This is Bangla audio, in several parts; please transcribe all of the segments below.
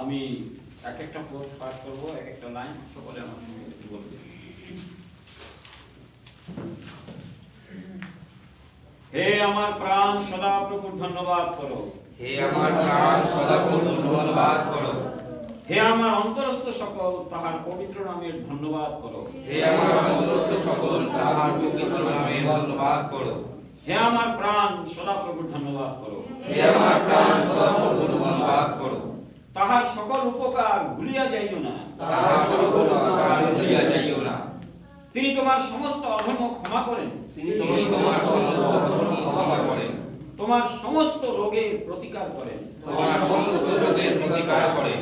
আমি এক একটা পদ পাঠ করব, এক একটা লাইন সকলে আমার সঙ্গে বলবে। হে আমার প্রাণ সদা প্রভুর ধন্যবাদ করো। হে আমার প্রাণ সদা প্রভুর ধন্যবাদ করো। হে আমার অন্তরস্থ সকল তাহার পবিত্র নামের ধন্যবাদ করো। হে আমার অন্তরস্থ সকল তাহার পবিত্র নামের ধন্যবাদ করো। হে আমার প্রাণ সদা প্রভুর ধন্যবাদ করো। হে আমার প্রাণ সদা প্রভুর ধন্যবাদ করো। তাহার সকল উপকার ভুলিয়া যাইও না। তাহার সকল উপকার ভুলিয়া যাইও না। তিনি তোমার সমস্ত অধর্ম ক্ষমা করেন। তিনি তোমার সমস্ত অধর্ম ক্ষমা করেন। তোমার সমস্ত রোগের প্রতিকার করেন। তোমার সমস্ত রোগের প্রতিকার করেন।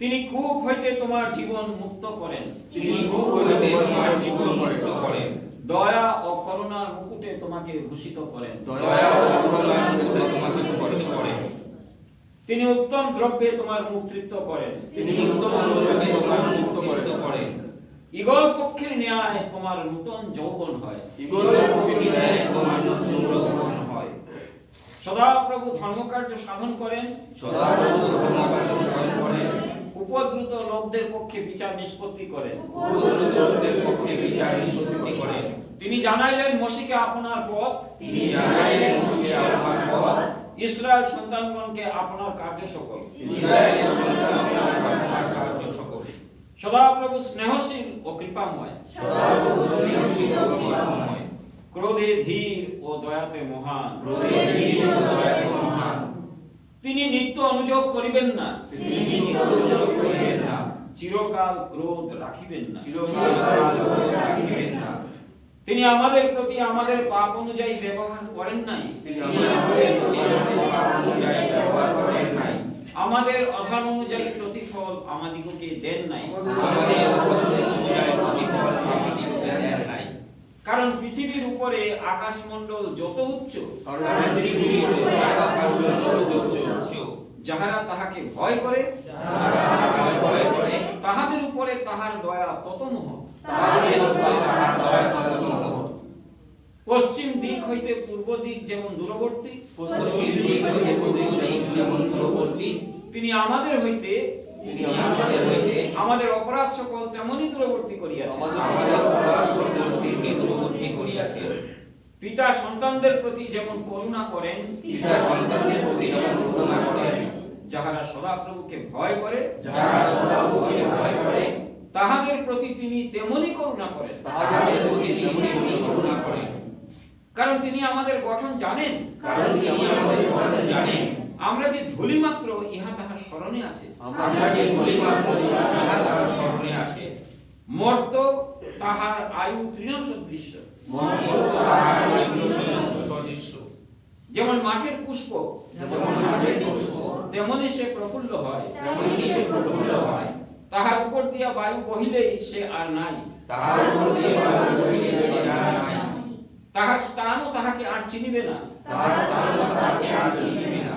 তিনি কূপ হইতে তোমার জীবন মুক্ত করেন। তিনি কূপ হইতে তোমার জীবন মুক্ত করেন। দয়া ও করুণার মুকুটে তোমাকে ভূষিত করেন। দয়া ও করুণার মুকুটে তোমাকে ভূষিত করেন। তিনি উত্তম দ্রব্যে তোমার মুখ তৃপ্ত করেন। তিনি উত্তম দ্রব্যে তোমার মুখ তৃপ্ত করেন। ঈগল পক্ষীর ন্যায় তোমার নূতন যৌবন হয়। ঈগল পক্ষীর ন্যায় তোমার নূতন যৌবন হয়। সদা প্রভু ধর্মকার্য সাধন করেন। সদা প্রভু ধর্মকার্য সাধন করেন। উপদ্রুত লোকদের পক্ষে বিচার নিষ্পত্তি করেন। উপদ্রুত লোকদের পক্ষে বিচার নিষ্পত্তি করেন। তিনি জানাইলেন মোশিকে আপনার পথ। তিনি জানাইলেন মোশিকে আপনার পথ। ইসরায়েল সন্তানগণকে আপনার কার্য সকল। ইসরায়েলের সন্তানগণকে আপনার কার্য সকল। সদা প্রভু স্নেহশীল ও কৃপাময়। সদা প্রভু স্নেহশীল ও কৃপাময়। ক্রোধে ধীর ও দয়াতে মহান। ক্রোধে ধীর ও দয়াতে মহান। তিনি নিত্য অনুযোগ করিবেন না। তিনি নিত্য অনুযোগ করিবেন না। চিরকাল ক্রোধ রাখিবেন না। চিরকাল ক্রোধ রাখিবেন না। তিনি আমাদের প্রতি আমাদের পাপ অনুযায়ী ব্যবহার করেন নাই। তিনি আমাদের প্রতি আমাদের পাপ অনুযায়ী ব্যবহার করেন নাই। আমাদের অধর্ম অনুযায়ী প্রতিফল আমাদিগকে দেন নাই। আমাদের অধর্ম অনুযায়ী প্রতিফল আমাদিগকে দেন নাই। কারণ পৃথিবীর উপরে আকাশমণ্ডল যত উচ্চ, পৃথিবীর উপরে আকাশমণ্ডল যত উচ্চ, যাহারা তাহাকে ভয় করে, তাহাদের উপরে তাহার দয়া তত মহৎ। তাহাদের উপরে তাহার দয়া তত মহৎ। পশ্চিম দিক হইতে পূর্ব দিক যেমন দূরবর্তী, পশ্চিম দিক হইতে পূর্ব দিক যেমন দূরবর্তী, তিনি আমাদের হইতে আমাদের অপরাধ সকল তেমনি দূরবর্তী করিয়াছেন। আমাদের অপরাধ সকলকে দূরবর্তী করিয়াছেন। পিতা সন্তানদের প্রতি যেমন করুণা করেন, পিতা সন্তানদের প্রতি যেমন করুণা করেন, যাহারা সদাপ্রভুকে ভয় করে, যাহারা সদাপ্রভুকে ভয় করে, তাহাদের প্রতি তিনি তেমনি করুণা করেন। তাহাদের প্রতি তেমনি করুণা করেন। কারণ তিনি আমাদের গঠন জানেন। কারণ তিনি আমাদের গঠন জানেন। আমরা যে ধূলি মাত্র ইহা তাহার স্মরণে আছে। আমরা যে ধূলি মাত্র ইহা তাহার স্মরণে আছে। মর্ত তাহার আয়ু তৃণ সদৃশ্য। মর্ত তাহার আয়ু তৃণ সদৃশ্য। যেমন মাঠের পুষ্প, যেমন মাঠের পুষ্প, তেমনি সে প্রফুল্ল হয়। তেমনি সে প্রফুল্ল হয়। তাহার উপর দিয়া বায়ু বহিলেই সে আর নাই। তাহার উপর দিয়ে বায়ু বহিলে সে আর নাই। তাহার স্থানও তাহাকে আর চিনিবে না। তাহার স্থানও তাহাকে আর চিনিবে না।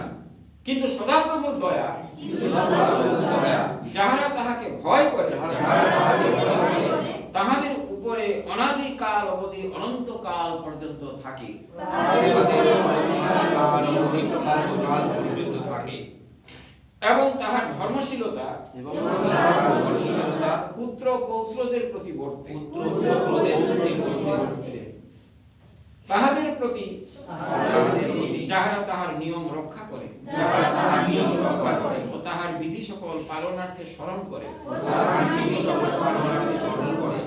কিন্তু সদাপ্রভুর দয়া, কিন্তু সদাপ্রভুর দয়া, যাহারা তাহাকে ভয় করে, যাহারা তাহাকে ভয় করে, তাহাদের উপরে অনাদিকাল অবধি অনন্তকাল পর্যন্ত থাকে। তাহাদের উপরে অনাদিকাল অবধি অনন্তকাল পর্যন্ত থাকে। এবং তাহার ধর্মশীলতা ধর্মশীলতা পুত্র পৌত্রদের প্রতি বর্তে। পুত্র পৌত্রদের প্রতি বর্তে। তাহাদের প্রতি তাহাদের প্রতি যাহারা তাহার নিয়ম রক্ষা করে, যাহারা তাহার নিয়ম রক্ষা করে ও তাহার বিধি সকল পালনার্থে স্মরণ করে, ও তাহার বিধি সকল পালনার্থে স্মরণ করে।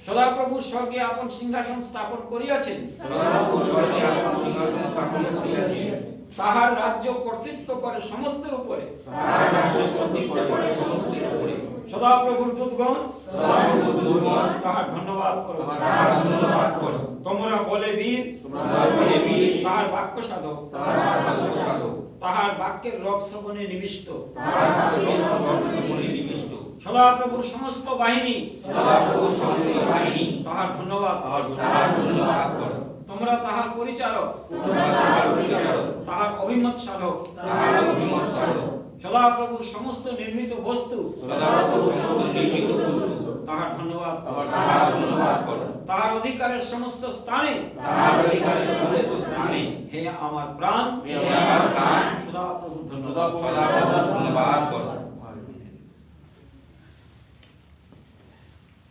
সদাপ্রভু স্বর্গে আপন সিংহাসন স্থাপন করিয়াছেন। সদাপ্রভু স্বর্গে আপন সিংহাসন স্থাপন করিয়াছেন। তাহার রাজ্য কর্তৃত্ব করে সমস্তের উপরে। তাহার রাজ্য কর্তৃত্ব করে সমস্তের উপরে। সদাপ্রভুর দূতগণ সদাপ্রভুর দূতগণ তাহার ধন্যবাদ করো। তাহার ধন্যবাদ করো। তোমরা বলে বীর, তোমরা বলে বীর, তাহার বাক্য সাধক, তাহার বাক্য সাধক, তাহার বাক্যের রব শ্রবণে নিবিষ্ট। তাহার বাক্যের রব শ্রবণে নিবিষ্ট। সদাপ্রভুর সমস্ত বাহিনী সদাপ্রভুর সমস্ত বাহিনী তাহার ধন্যবাদ। তাহার ধন্যবাদ করো। তোমরা তাহার পরিচারক, তোমরা তাহার বিচারক, তাহার অভিমত সাধক। তাহার অভিমত সাধক। সদাপ্রভুর সমস্ত নির্মিত বস্তু সদাপ্রভুর সমস্ত নির্মিত বস্তু তাহার ধন্যবাদ। তাহার ধন্যবাদ করো। তাহার অধিকারের সমস্ত স্থানে, তাহার অধিকারের সমস্ত স্থানে, হে আমার প্রাণ, হে আমার প্রাণ, সদাপ্রভুর ধন্যবাদ। সদাপ্রভুর ধন্যবাদ করো।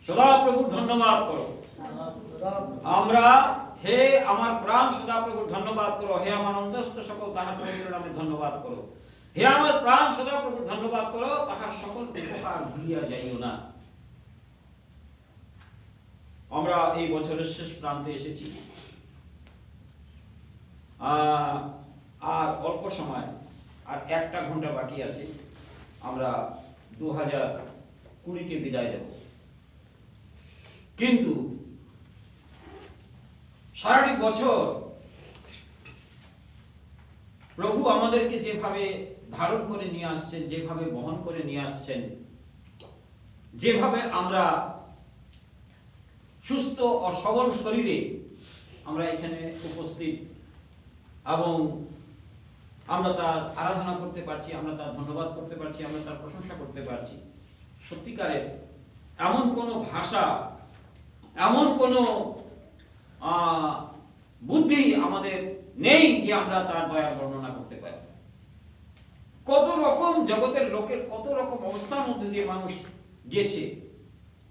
সদাপ্রভুর ধন্যবাদ করো। আমরা হে আমার প্রাণ সদাপ্রভুর ধন্যবাদ করো, হে আমার অন্তস্থ সকল তাহার পবিত্র নামে ধন্যবাদ করো। হে আমার প্রাণ সদাপ্রভুর ধন্যবাদ করো, তাহার সকল উপকার ভুলিয়া যাইও না। আমরা এই বছরের শেষ প্রান্তে এসেছি, আর অল্প সময়, আর 1টা ঘন্টা বাকি আছে, আমরা 2020-কে বিদায় দেব। কিন্তু সারাটি বছর প্রভু আমাদেরকে যেভাবে ধারণ করে নিয়ে আসছেন, যেভাবে বহন করে নিয়ে আসছেন, যেভাবে আমরা সুস্থ ও সবল শরীরে আমরা এখানে উপস্থিত এবং আমরা তার আরাধনা করতে পারছি, আমরা তার ধন্যবাদ করতে পারছি, আমরা তার প্রশংসা করতে পারছি, সত্যিকারের এমন কোনো ভাষা, এমন কোনো বুদ্ধি আমাদের নেই যে আমরা তার দয়ার বর্ণনা করতে পারি। কত রকম জগতের লোকের কত রকম অবস্থার মধ্যে দিয়ে মানুষ গেছে,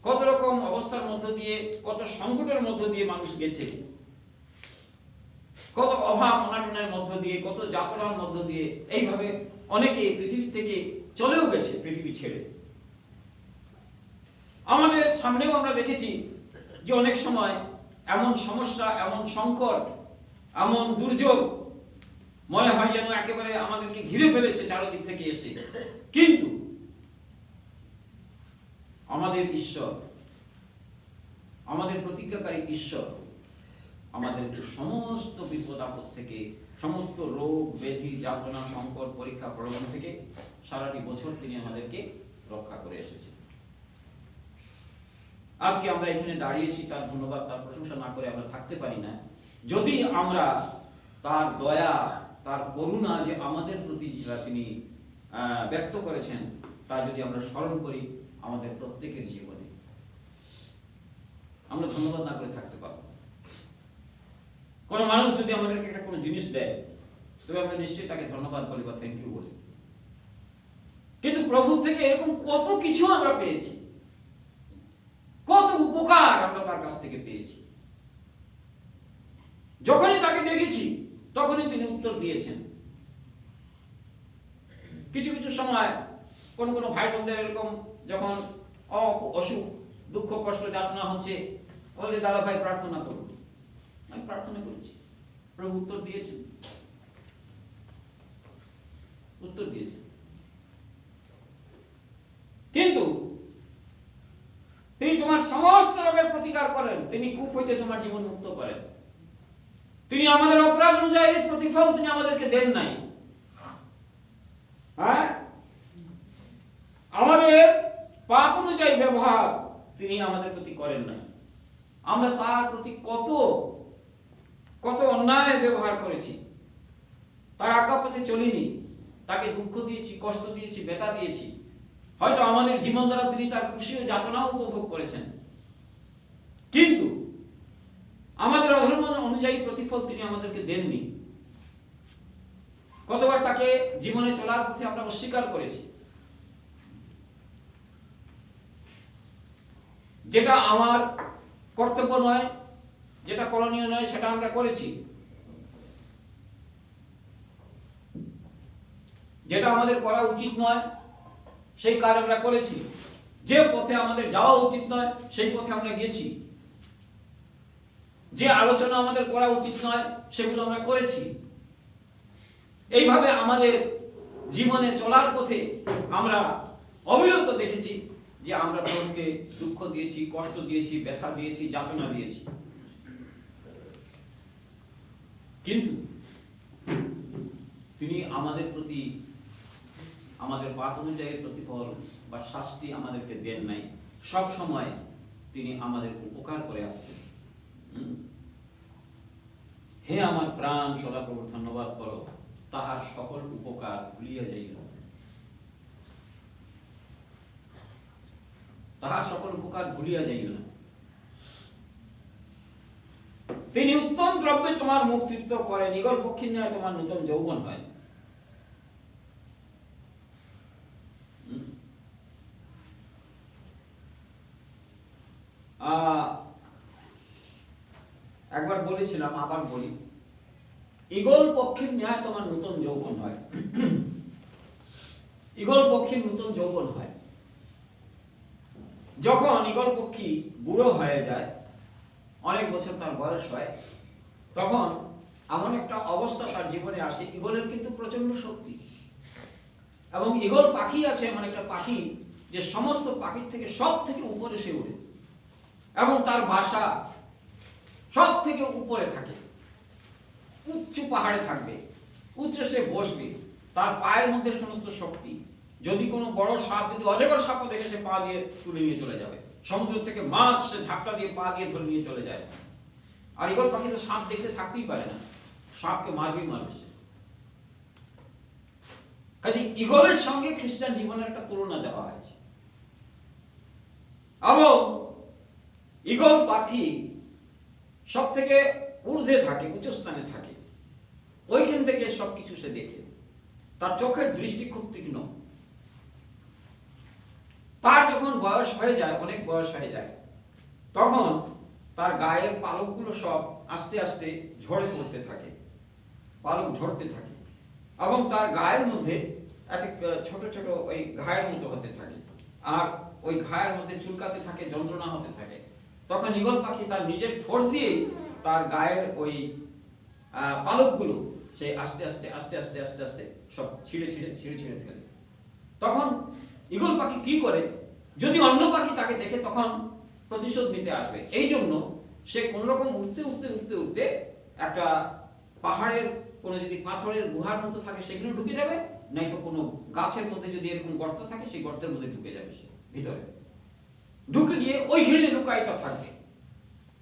কত রকম অবস্থার মধ্য দিয়ে, কত সংকটের মধ্য দিয়ে মানুষ গেছে, কত অভাব অনাটনের মধ্য দিয়ে, কত যাতনার মধ্য দিয়ে এইভাবে অনেকে পৃথিবী থেকে চলেও গেছে, পৃথিবী ছেড়ে। আমাদের সামনেও আমরা দেখেছি যে অনেক সময় এমন সমস্যা, এমন সংকট, এমন দুর্যোগ মনে হয় যেন একেবারে আমাদেরকে ঘিরে ফেলেছে চারদিক থেকে এসে। কিন্তু আমাদের ঈশ্বর, আমাদের প্রতিজ্ঞাকারী ঈশ্বর আমাদেরকে সমস্ত বিপদ আপদ থেকে, সমস্ত রোগ ব্যাধি যাতনা সংকট পরীক্ষা প্রলোভন থেকে সারাটি বছর তিনি আমাদেরকে রক্ষা করে এসেছেন। আজকে আমরা এখানে দাঁড়িয়েছি, তার ধন্যবাদ, তার প্রশংসা না করে আমরা থাকতে পারি না। যদি আমরা তার দয়া, তার করুণা যে আমাদের প্রতি তিনি ব্যক্ত করেছেন, তা যদি আমরা স্মরণ করি আমাদের প্রত্যেকের জীবনে, আমরা ধন্যবাদ না করে থাকতে পারবো। কোনো মানুষ যদি আমাদেরকে একটা কোনো জিনিস দেয়, তবে আমরা নিশ্চয়ই তাকে ধন্যবাদ বলি বা থ্যাংক ইউ বলি। কিন্তু প্রভুর থেকে এরকম কত কিছু আমরা পেয়েছি, কত উপকার আমরা তার কাছ থেকে পেয়েছি। যখনই তাকে ডেকেছি তখনই তিনি উত্তর দিয়েছেন। কিছু কিছু সময় কোন কোন ভাই বোনদের এরকম যখন অসুখ, দুঃখ, কষ্ট, যাতনা হচ্ছে, বলছে দাদা ভাই প্রার্থনা করুন। আমি প্রার্থনা করেছি, প্রভু উত্তর দিয়েছেন, উত্তর দিয়েছেন। কিন্তু তিনি তোমার সমস্ত রোগের প্রতিকার করেন, তিনি কূপ হইতে তোমার জীবন মুক্ত করেন। তিনি আমাদের অপরাধ অনুযায়ী প্রতিফল তিনি আমাদেরকে দেন নাই। হ্যাঁ, আমাদের পাপ অনুযায়ী ব্যবহার তিনি আমাদের প্রতি করেন নাই। আমরা তার প্রতি কত কত অন্যায় ব্যবহার করেছি, তার আজ্ঞা পথে চলিনি, তাকে দুঃখ দিয়েছি, কষ্ট দিয়েছি, ব্যথা দিয়েছি। হয়তো আমাদের জীবন দ্বারা তিনি তার খুশি ও যাতনাও উপভোগ করেছেন, কিন্তু আমাদের অধর্ম অনুযায়ী প্রতিফল তিনি আমাদেরকে দেননি। কতবার তাকে জীবনে চলার পথে আমরা অস্বীকার করেছি, যেটা আমার কর্তব্য নয়, যেটা করণীয় নয়, সেটা আমরা করেছি। যেটা আমাদের করা উচিত নয় সেই কাজ আমরা করেছি। যে পথে আমাদের যাওয়া উচিত নয় সেই পথে আমরা গেছি। যে আলোচনা আমাদের করা উচিত নয় সেগুলো আমরা করেছি। এইভাবে আমাদের জীবনে চলার পথে আমরা অবিরত দেখেছি যে আমরা প্রভুকে দুঃখ দিয়েছি, কষ্ট দিয়েছি, ব্যথা দিয়েছি, যাতনা দিয়েছি। কিন্তু তিনি আমাদের প্রতি আমাদের পাপ অনুযায়ী প্রতিফল বা শাস্তি আমাদেরকে দেন নাই। সব সময় তিনি আমাদের উপকার করে আসছেন। হে আমার প্রাণ সদাপ্রভু ধন্যবাদ করো, তাহার সকল উপকার ভুলিয়া যাইও না। তাহার সকল উপকার ভুলিয়া যাইও না। তিনি উত্তম দ্রব্যে তোমার মুখ তৃপ্ত করেন, ঈগল পক্ষীর ন্যায় তোমার নূতন যৌবন হয়। একবার বলেছিলাম, আবার বলি, ঈগল পক্ষীর ন্যায় তোমার নূতন যৌবন হয়। ঈগল পক্ষীর নূতন যৌবন হয় যখন ঈগল পক্ষী বুড়ো হয়ে যায়, অনেক বছর তার বয়স হয়, তখন এমন একটা অবস্থা তার জীবনে আসে, ঈগলের কিন্তু প্রচন্ড শক্তি, এবং ঈগল পাখি আছে এমন একটা পাখি যে সমস্ত পাখির থেকে সব থেকে উপরে সে উড়ে, এবং তার বাসা সব থেকে উপরে থাকে, উচ্চ পাহাড়ে থাকবে, উচ্চে সে বসবে, তার পায়ের মধ্যে সমস্ত শক্তি। যদি কোনো বড় সাপ, যদি অজগর সাপও দেখে, সে পা দিয়ে তুলে নিয়ে চলে যাবে। সমুদ্র থেকে মাছ সে ঝাপটা দিয়ে পা দিয়ে ধরে নিয়ে চলে যায়। আর ঈগল পাখি তো সাপ দেখতে থাকতেই পারে না, সাপকে মারবেই মারবে সে। কাজে ঈগলের সঙ্গে খ্রিস্টান জীবনের একটা তুলনা দেওয়া হয়েছে। এবং ঈগল পাখি সব থেকে ঊর্ধ্বে থাকে, উচ্চ স্থানে থাকে, ওইখান থেকে সবকিছু সে দেখে, তার চোখের দৃষ্টি খুব তীক্ষ্ণ। তার যখন বয়স হয়ে যায়, অনেক বয়স হয়ে যায়, তখন তার গায়ের পালকগুলো সব আস্তে আস্তে ঝরে পড়তে থাকে, পালক ঝরতে থাকে, এবং তার গায়ের মধ্যে এক এক ছোট ছোট ওই ঘায়ের মতো হতে থাকে, আর ওই ঘায়ের মধ্যে চুলকাতে থাকে, যন্ত্রণা হতে থাকে। তখন ঈগল পাখি তার নিজের ঠোঁট দিয়ে তার গায়ের ওই পালকগুলো সে আস্তে আস্তে আস্তে আস্তে আস্তে আস্তে সব ছিঁড়ে ছিঁড়ে ছিঁড়ে ছিঁড়ে ফেলে। তখন ঈগল পাখি কি করে, যদি অন্য পাখি তাকে দেখে তখন প্রতিশোধ নিতে আসবে, এই জন্য সে কোন রকম উঠতে উঠতে উঠতে উঠতে একটা পাহাড়ের কোনো যদি পাথরের গুহার মতো থাকে সেখানে ঢুকে যাবে, নাই তো কোনো গাছের মধ্যে যদি এরকম গর্ত থাকে সেই গর্তের মধ্যে ঢুকে যাবে, সে ভিতরে ঢুকে গিয়ে ওইখানে লুকায়িত থাকবে।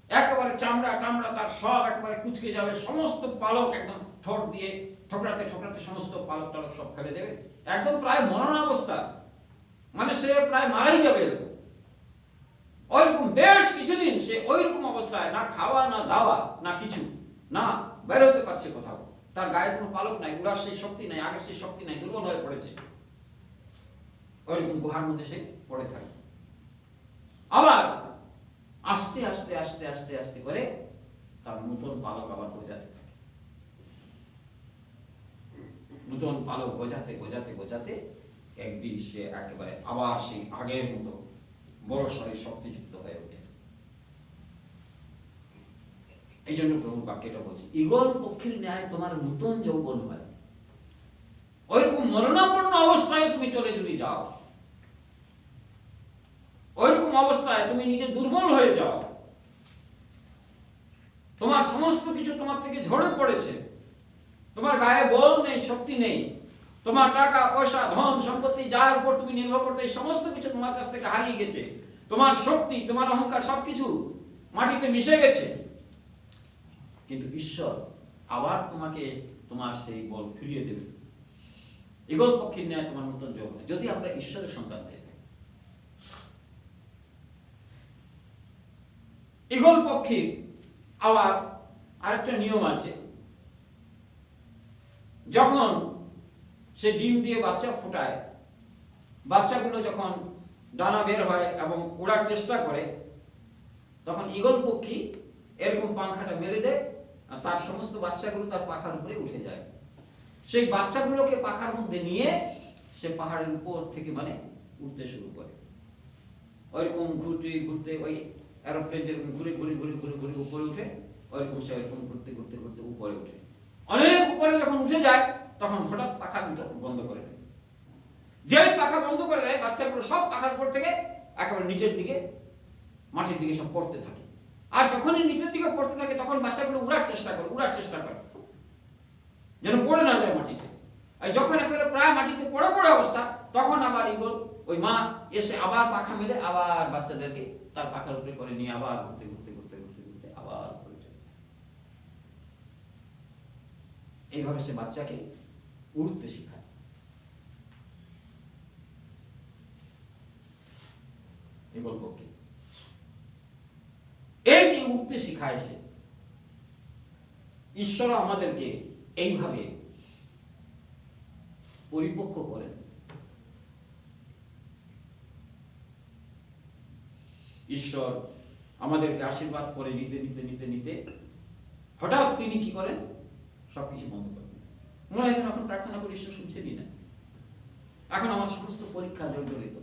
একেবারে চামড়া টামড়া তার সব একেবারে কুচকে যাবে, সমস্ত পালক একদম ঠোঁট দিয়ে ঠোকরাতে ঠোকরাতে সমস্ত পালক টালক সব ফেলে দেবে, একদম প্রায় মরণ অবস্থা, মানে সে প্রায় মারাই যাবে। ওইরকম বেশ কিছুদিন সে ওইরকম অবস্থায়, না খাওয়া না দাওয়া না কিছু, না বেরোতে পারছে কোথাও, তার গায়ে কোনো পালক নাই, উড়ার সেই শক্তি নাই, আগের সেই শক্তি নাই, দুর্বল হয়ে পড়েছে, ওইরকম গুহার মধ্যে সে পড়ে থাকে। আবার আস্তে আস্তে আস্তে আস্তে আস্তে করে তার নতুন পালক আবার গজাতে থাকে, নতুন পালক গজাতে গজাতে গজাতে একদিন সে একেবারে আবার সেই আগের মতো বড় সড়ে শক্তিযুক্ত হয়ে ওঠে। এই জন্য প্রভু বাক্যটা বলছে, ঈগল পক্ষীর ন্যায় তোমার নতুন যৌবন হয়। ওইরকম মরণাপন্ন অবস্থায় তুমি চলে যদি যাও, ওইরকম অবস্থায় তুমি নিজে দুর্বল হয়ে যাও, তোমার সমস্ত কিছু তোমার থেকে ঝরে পড়েছে, তোমার গায়ে বল নেই, শক্তি নেই, তোমার টাকা পয়সা ধন সম্পত্তি যার উপর তুমি নির্ভর করতে, এই সমস্ত কিছু তোমার কাছ থেকে হারিয়ে গেছে, তোমার শক্তি তোমার অহংকার সবকিছু মাটিতে মিশে গেছে, কিন্তু ঈশ্বর আবার তোমাকে তোমার সেই বল ফিরিয়ে দেবে। ঈগল পক্ষীর ন্যায় তোমার নতুন যৌবন, যদি আমরা ঈশ্বরের সন্তান হয়ে থাকি। ঈগল পক্ষীর আবার আরেকটা নিয়ম আছে, যখন সে ডিম দিয়ে বাচ্চা ফোটায়, বাচ্চাগুলো যখন ডানা বের হয় এবং ওড়ার চেষ্টা করে, তখন ঈগল পক্ষী এরকম পাখাটা মেলে দেয়, আর তার সমস্ত বাচ্চাগুলো তার পাখার উপরে উঠে যায়। সেই বাচ্চাগুলোকে পাখার মধ্যে নিয়ে সে পাহাড়ের উপর থেকে মানে উঠতে শুরু করে, ওইরকম ঘুরতে ঘুরতে, ওই এরোপ্লেন যেরকম ঘুরে ঘুরে ঘুরে ঘুরে ঘুরে উপরে উঠে, ওইরকম সে ওইরকম ঘুরতে ঘুরতে ঘুরতে উপরে উঠে। অনেক উপরে যখন উঠে যায় তখন হঠাৎ পাখা দুটো বন্ধ করে দেয়। যেই পাখা বন্ধ করে দেয়, বাচ্চাগুলো সব পাখার উপর থেকে একেবারে নিচের দিকে মাটির দিকে সব পড়তে থাকে। আর যখনই নিচের দিকে পড়তে থাকে তখন বাচ্চাগুলো উড়ার চেষ্টা করে যেন পড়ে না যায় মাটিতে। আর যখন একেবারে প্রায় মাটিতে পড়ে পড়ে অবস্থা, তখন আবার ঈগল ওই মা এসে আবার পাখা মেলে আবার বাচ্চাদেরকে তার পাখার উপরে করে নিয়ে আবার ঘুরতে ঘুরতে ঘুরতে ঘুরতে ঘুরতে আবার পড়ে চলে যায়। এইভাবে সে বাচ্চাকে উড়তে শেখায়। ঈগল পক্ষী এই যে উঠতে শেখায় সে, ঈশ্বর আমাদেরকে এইভাবে পরিপক্ক করেন। ঈশ্বর আমাদেরকে আশীর্বাদ করে নিতে নিতে নিতে নিতে হঠাৎ তিনি কি করেন, সবকিছু বন্ধ করেন। মনে হয় যেন এখন প্রার্থনা করে ঈশ্বর শুনছেনই না, এখন আমার সমস্ত পরীক্ষা জর্জরিত।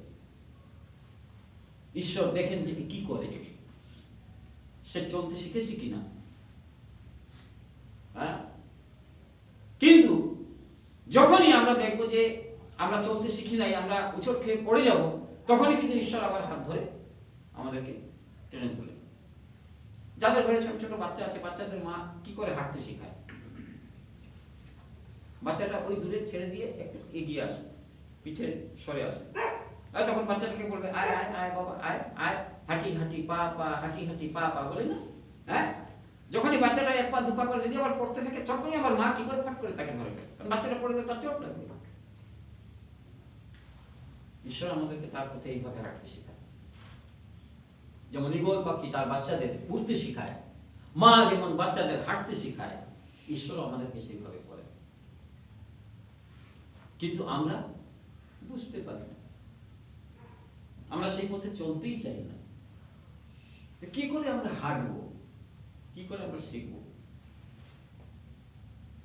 ঈশ্বর দেখেন যে কি করে, সে চলতে শিখেছি কিনা। হ্যাঁ, কিন্তু যখনই আমরা দেখবো যে আমরা চলতে শিখি নাই, আমরা উছট খেয়ে পড়ে যাব, তখনই কিন্তু ঈশ্বর আবার হাত ধরে আমাদেরকে টেনে তুলে। যাদের ঘরে ছোট ছোট বাচ্চা আছে, বাচ্চাদের মা কি করে হাঁটতে শেখায়, বাচ্চাটা ওই দূরে ছেড়ে দিয়ে একটু এগিয়ে আসে, পিছে সরে আসে, আর তখন বাচ্চাটাকে বলবে আয় আয় আয় বাবা আয় আয়, হাঁটি হাঁটি পা পা, হাঁটি হাঁটি পা পা, বলে না? হ্যাঁ, যখনই বাচ্চাটা এক পা দুপা করে যদি আবার পড়তে থাকে, তখনই আবার মা কি করে ফাট করে তাকে ধরে ফেলে, কারণ বাচ্চাটা পড়বে তার চোট লাগবে। ঈশ্বর আমাদেরকে তার পথে এইভাবে হাঁটতে শেখায়। যেমন ঈগল পাখি তার বাচ্চাদের উড়তে শেখায়, মা যেমন বাচ্চাদের হাঁটতে শেখায়, ঈশ্বর আমাদেরকে সেইভাবে করে। কিন্তু আমরা বুঝতে পারি না, আমরা সেই পথে চলতেই চাই না। কি করে আমরা হাঁটবো, কি করে আমরা শিখবো?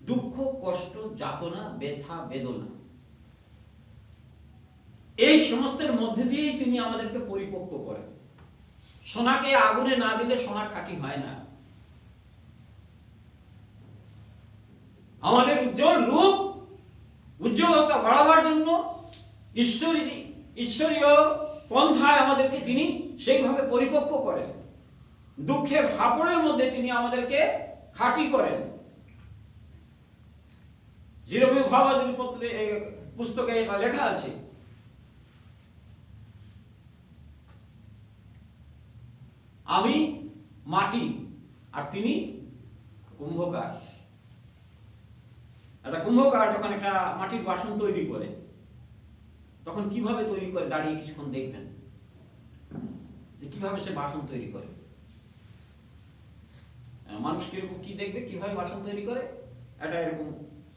দুঃখ, কষ্ট, যাতনা, ব্যথা, বেদনা, এই সমস্তের মধ্যে দিয়েই তিনি আমাদেরকে পরিপক্ক করেন। সোনাকে আগুনে না দিলে সোনা খাঁটি হয় না। আমাদের উজ্জ্বল রূপ, উজ্জ্বলতা বাড়াবার জন্য ঈশ্বরীয় পন্থায় আমাদেরকে তিনি সেইভাবে পরিপক্ক করেন। দুঃখের হাপড়ের মধ্যে তিনি আমাদেরকে খাঁটি করেন। জিরোমীয় ভাবাদী পুস্তকে এটা লেখা আছে, আমি মাটি আর তিনি কুম্ভকার। একটা কুম্ভকার যখন একটা মাটির বাসন তৈরি করে, তখন কিভাবে তৈরি করে দাঁড়িয়ে কিছুক্ষণ দেখবেন যে কিভাবে সে বাসন তৈরি করে। মানুষ কিরকম কি দেখবে, কিভাবে বাসন তৈরি করে, একটা এরকম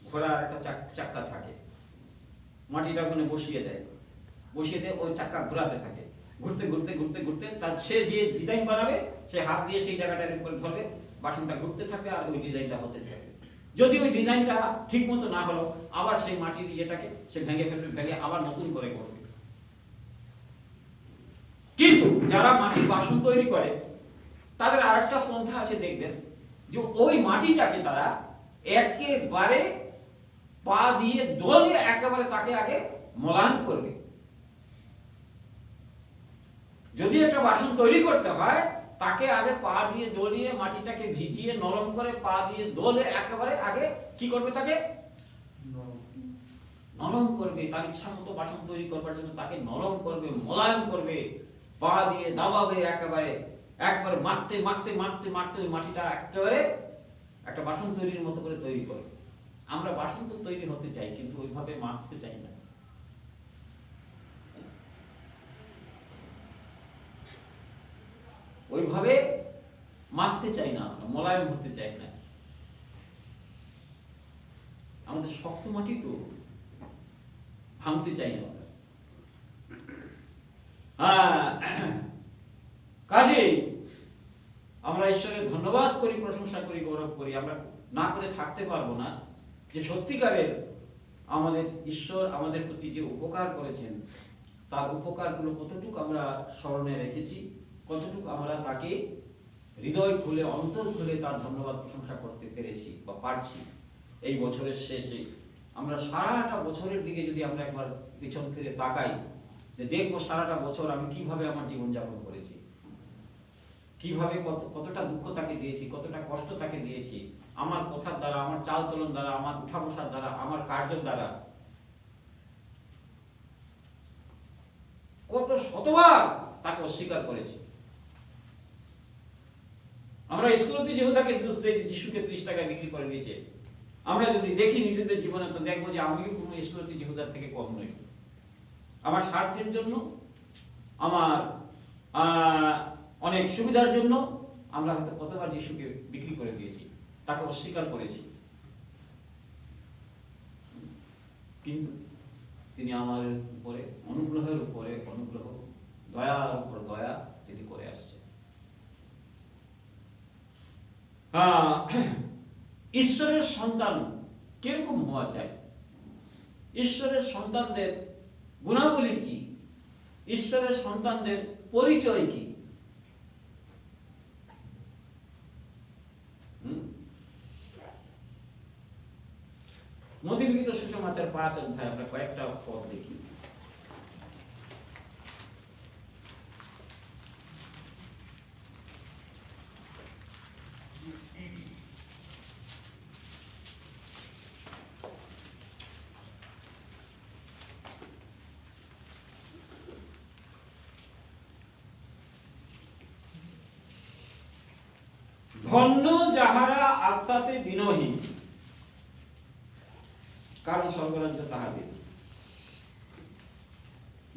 ঘোড়ার একটা চাক্কা থাকে, মাটিটা ওখানে বসিয়ে দেয়, বসিয়ে দিয়ে ওই চাক্কা ঘোরাতে থাকে, ঘুরতে ঘুরতে ঘুরতে ঘুরতে তার সে যে ডিজাইন বানাবে, সে হাত দিয়ে সেই জায়গাটার উপরে ধরবে, বাসনটা ঘুরতে থাকবে আর ওই ডিজাইনটা হতে থাকবে। যদি ওই ডিজাইনটা ঠিক মতো না হলো, আবার সেই মাটির ইয়েটাকে সে ভেঙে ফেলবে, ভেঙে আবার নতুন করে করবে। কিন্তু যারা মাটির বাসন তৈরি করে, তাদের আরেকটা পন্থা আছে, দেখবেন যে ওই মাটিটাকে তারা একেবারে পা দিয়ে দলে একেবারে তাকে আগে মোলায়েম করবে। যদি একটা বাসন তৈরি করতে হয়, তাকে আগে পা দিয়ে দলিয়ে মাটিটাকে ভিজিয়ে নরম করে পা দিয়ে দলে একেবারে আগে কি করবে, তাকে নরম করবে। তার ইচ্ছা মতো বাসন তৈরি করবার জন্য তাকে নরম করবে, মোলায়েম করবে, পা দিয়ে দাবাবে, একেবারে একবারে মারতে মারতে মারতে মারতে ওই মাটিটা একেবারে একটা বাসন তৈরির মতো করে তৈরি করবে। আমরা বাসন তো তৈরি হতে চাই, কিন্তু ওইভাবে মারতে চাই না। ওইভাবে মারতে চাই না, আমরা মোলায়েম হতে চাই না। আমাদের শক্ত মাটি তো ভাঙতে চাই না আমরা। কাজে আমরা ঈশ্বরের ধন্যবাদ করি, প্রশংসা করি, গৌরব করি। আমরা না করে থাকতে পারবো না যে সত্যিকারের আমাদের ঈশ্বর আমাদের প্রতি যে উপকার করেছেন, তার উপকারগুলো কতটুকু আমরা স্মরণে রেখেছি, কতটুকু আমরা তাকে হৃদয় খুলে, অন্তর খুলে তার ধন্যবাদ প্রশংসা করতে পেরেছি বা পারছি। এই বছরের শেষে আমরা সারাটা বছরের দিকে যদি আমরা একবার পিছন ফিরে তাকাই, যে দেখবো সারাটা বছর আমি কিভাবে আমার জীবনযাপন করেছি, কিভাবে কতটা দুঃখ তাকে দিয়েছি, কতটা কষ্ট তাকে দিয়েছি, আমার কথার দ্বারা, আমার চাল চলন দ্বারা, আমার উঠা বসার দ্বারা, আমার কার্যের দ্বারা, কত শতবার তাকে অস্বীকার করেছি। আমরা স্কুলতে যেহুদাকে দোষ দিই, যিশুকে 30 টাকায় বিক্রি করে দিয়েছে। আমরা যদি দেখি নিজেদের জীবনে, তো দেখবো যে আমিও কোনো স্কুলতে যেহুদার থেকে কম নই। আমার স্বার্থের জন্য, আমার অনেক সুবিধার জন্য আমরা হয়তো কতবার যিশুকে বিক্রি করে দিয়েছি, তাকে অস্বীকার করেছি। কিন্তু তিনি আমার উপরে অনুগ্রহের উপরে অনুগ্রহ, দয়ার উপর দয়া তিনি করে আসছেন। আহ, ঈশ্বরের সন্তান কিরকম হওয়া চাই, ঈশ্বরের সন্তানদের গুণাবলী কি, ঈশ্বরের সন্তানদের পরিচয় কি? মতিলিখিত সুসমাচার 5 অধ্যায় আমরা কয়েকটা পদ দেখি। ধন্য যাহারা আত্মাতে বিনয়হীন, কারণ স্বর্গরাজ্য তাহাদের।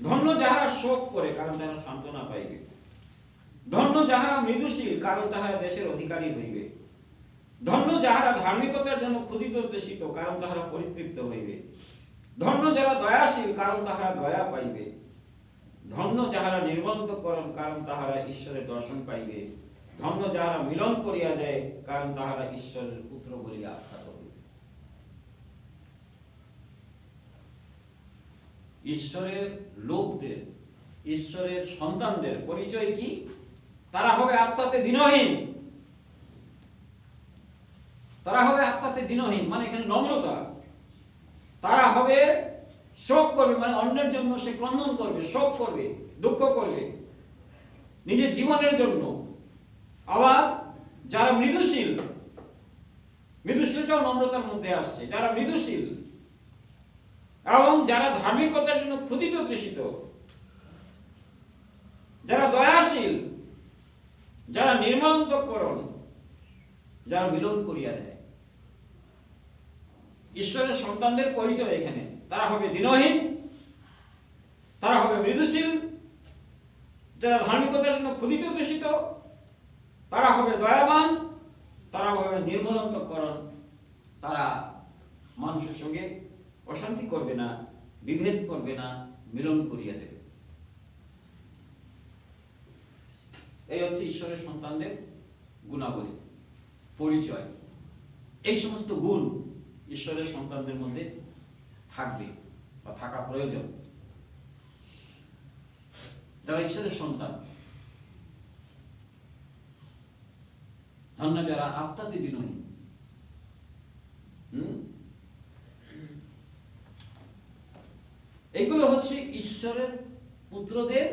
ধন্য যাহারা শোক করে, কারণ তাহারা সান্ত্বনা পাইবে। ধন্য যাহারা মৃদুশীল, কারণ তাহারা দেশের অধিকারী হইবে। ধন্য যাহারা ধার্মিকতার জন্য ক্ষুধিত তৃষিত, কারণ তাহারা পরিতৃপ্ত হইবে। ধন্য যারা দয়াশীল, কারণ তাহারা দয়া পাইবে। ধন্য যাহারা নির্বন্ধকরণ, কারণ তাহারা ঈশ্বরের দর্শন পাইবে। ধন্য যাহারা মিলন করিয়া দেয়, কারণ তাহারা ঈশ্বরের পুত্র বলিয়া আখ্যাত হইবে। ঈশ্বরের লোকদের, ঈশ্বরের সন্তানদের পরিচয় কি? তারা হবে আত্মাতে দীনহীন। তারা হবে আত্মাতে দীনহীন, মানে এখানে নম্রতা। তারা হবে শোক করবে, মানে অন্যের জন্য সে ক্রন্দন করবে, শোক করবে, দুঃখ করবে নিজের জীবনের জন্য। আবার যারা মৃদুশীল, মৃদুশীলটাও নম্রতার মধ্যে আসছে, যারা মৃদুশীল এবং যারা ধার্মিকতার জন্য ক্ষুধিত তৃষিত, যারা দয়াশীল, যারা নির্মলন্তকরণ, যারা মিলন করিয়া দেয়। ঈশ্বরের সন্তানদের পরিচয় এখানে। তারা হবে দীনহীন, তারা হবে মৃদুশীল, যারা ধার্মিকতার জন্য ক্ষুধিত তৃষিত, তারা হবে দয়াবান, তারা হবে নির্মলন্তকরণ। তারা মানুষের সঙ্গে অশান্তি করবে না, বিভেদ করবে না, মিলন করিয়া দেবে। এই হচ্ছে ঈশ্বরের সন্তানদের গুণাবলী, পরিচয়। এই সমস্ত গুণ ঈশ্বরের সন্তানদের মধ্যে থাকবে বা থাকা প্রয়োজন। যারা ঈশ্বরের সন্তান, ধন্য যারা আত্মাতে দীনহীন। এইগুলো হচ্ছে ঈশ্বরের পুত্রদের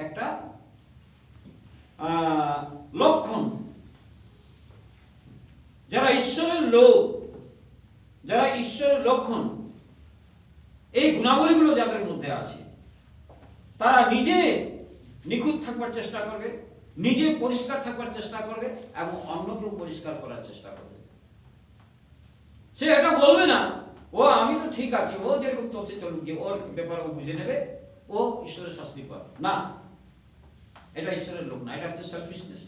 একটা লক্ষণ। যারা ঈশ্বরের লোক, যারা ঈশ্বরের লক্ষণ, এই গুণাবলীগুলো যাদের মধ্যে আছে, তারা নিজে নিখুঁত থাকবার চেষ্টা করবে, নিজে পরিষ্কার থাকবার চেষ্টা করবে এবং অন্যকেও পরিষ্কার করার চেষ্টা করবে। সে এটা বলবে না ও আমি তো ঠিক আছি, ও যেরকম চলছে চলুক, ওর ব্যাপারে ও বুঝে নেবে, ও ঈশ্বরের শাস্তি পাবে না। এটা ঈশ্বরের লোক না, এটা হচ্ছে সেলফিশনেস,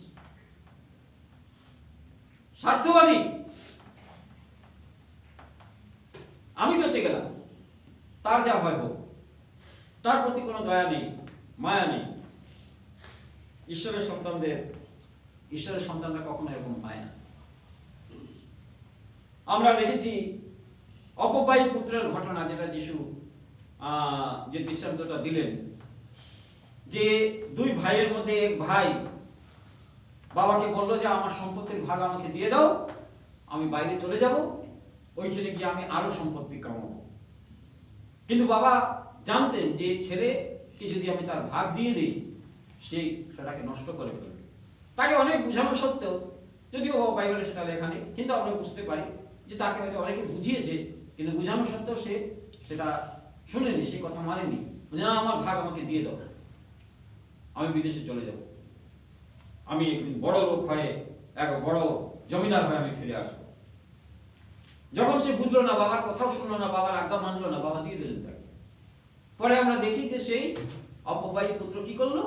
স্বার্থবাদী। আমি বেঁচে গেলাম, তার যা হয় হোক, তার প্রতি কোনো দয়া নেই, মায়া নেই। ঈশ্বরের সন্তানরা কখনো এরকম পায় না। আমরা দেখেছি অপবায়ী পুত্রের ঘটনা, যেটা যিশু যে দৃষ্টান্তটা দিলেন, যে দুই ভাইয়ের মধ্যে এক ভাই বাবাকে বললো যে আমার সম্পত্তির ভাগ আমাকে দিয়ে দাও, আমি বাইরে চলে যাব, ওইখানে গিয়ে আমি আরো সম্পত্তি কামাবো। কিন্তু বাবা জানতেন যে ছেলেকে যদি আমি তার ভাগ দিয়ে দিই, সেই সেটাকে নষ্ট করে ফেলবে। তাকে অনেক বোঝানো সত্ত্বেও, যদিও বাইবেলে সেটা লেখা নেই, কিন্তু আমরা বুঝতে পারি যে তাকে হয়তো অনেকে বুঝিয়েছে, কিন্তু বোঝানো সত্ত্বেও সে সেটা শুনেনি, সে কথা মানেনি। না, আমার ভাগ আমাকে দিয়ে দাও, আমি বিদেশে চলে যাব, আমি একদিন বড় লোক হয়ে, এক বড় জমিদার হয়ে আমি ফিরে আসবো। যখন সে বুঝলো না, বাবার কথাও শুনলো না, বাবার আজ্ঞা মানলো না, বাবা দিয়ে দিলেন তাকে। পরে আমরা দেখি যে সেই অপবায়ী পুত্র কি করলো,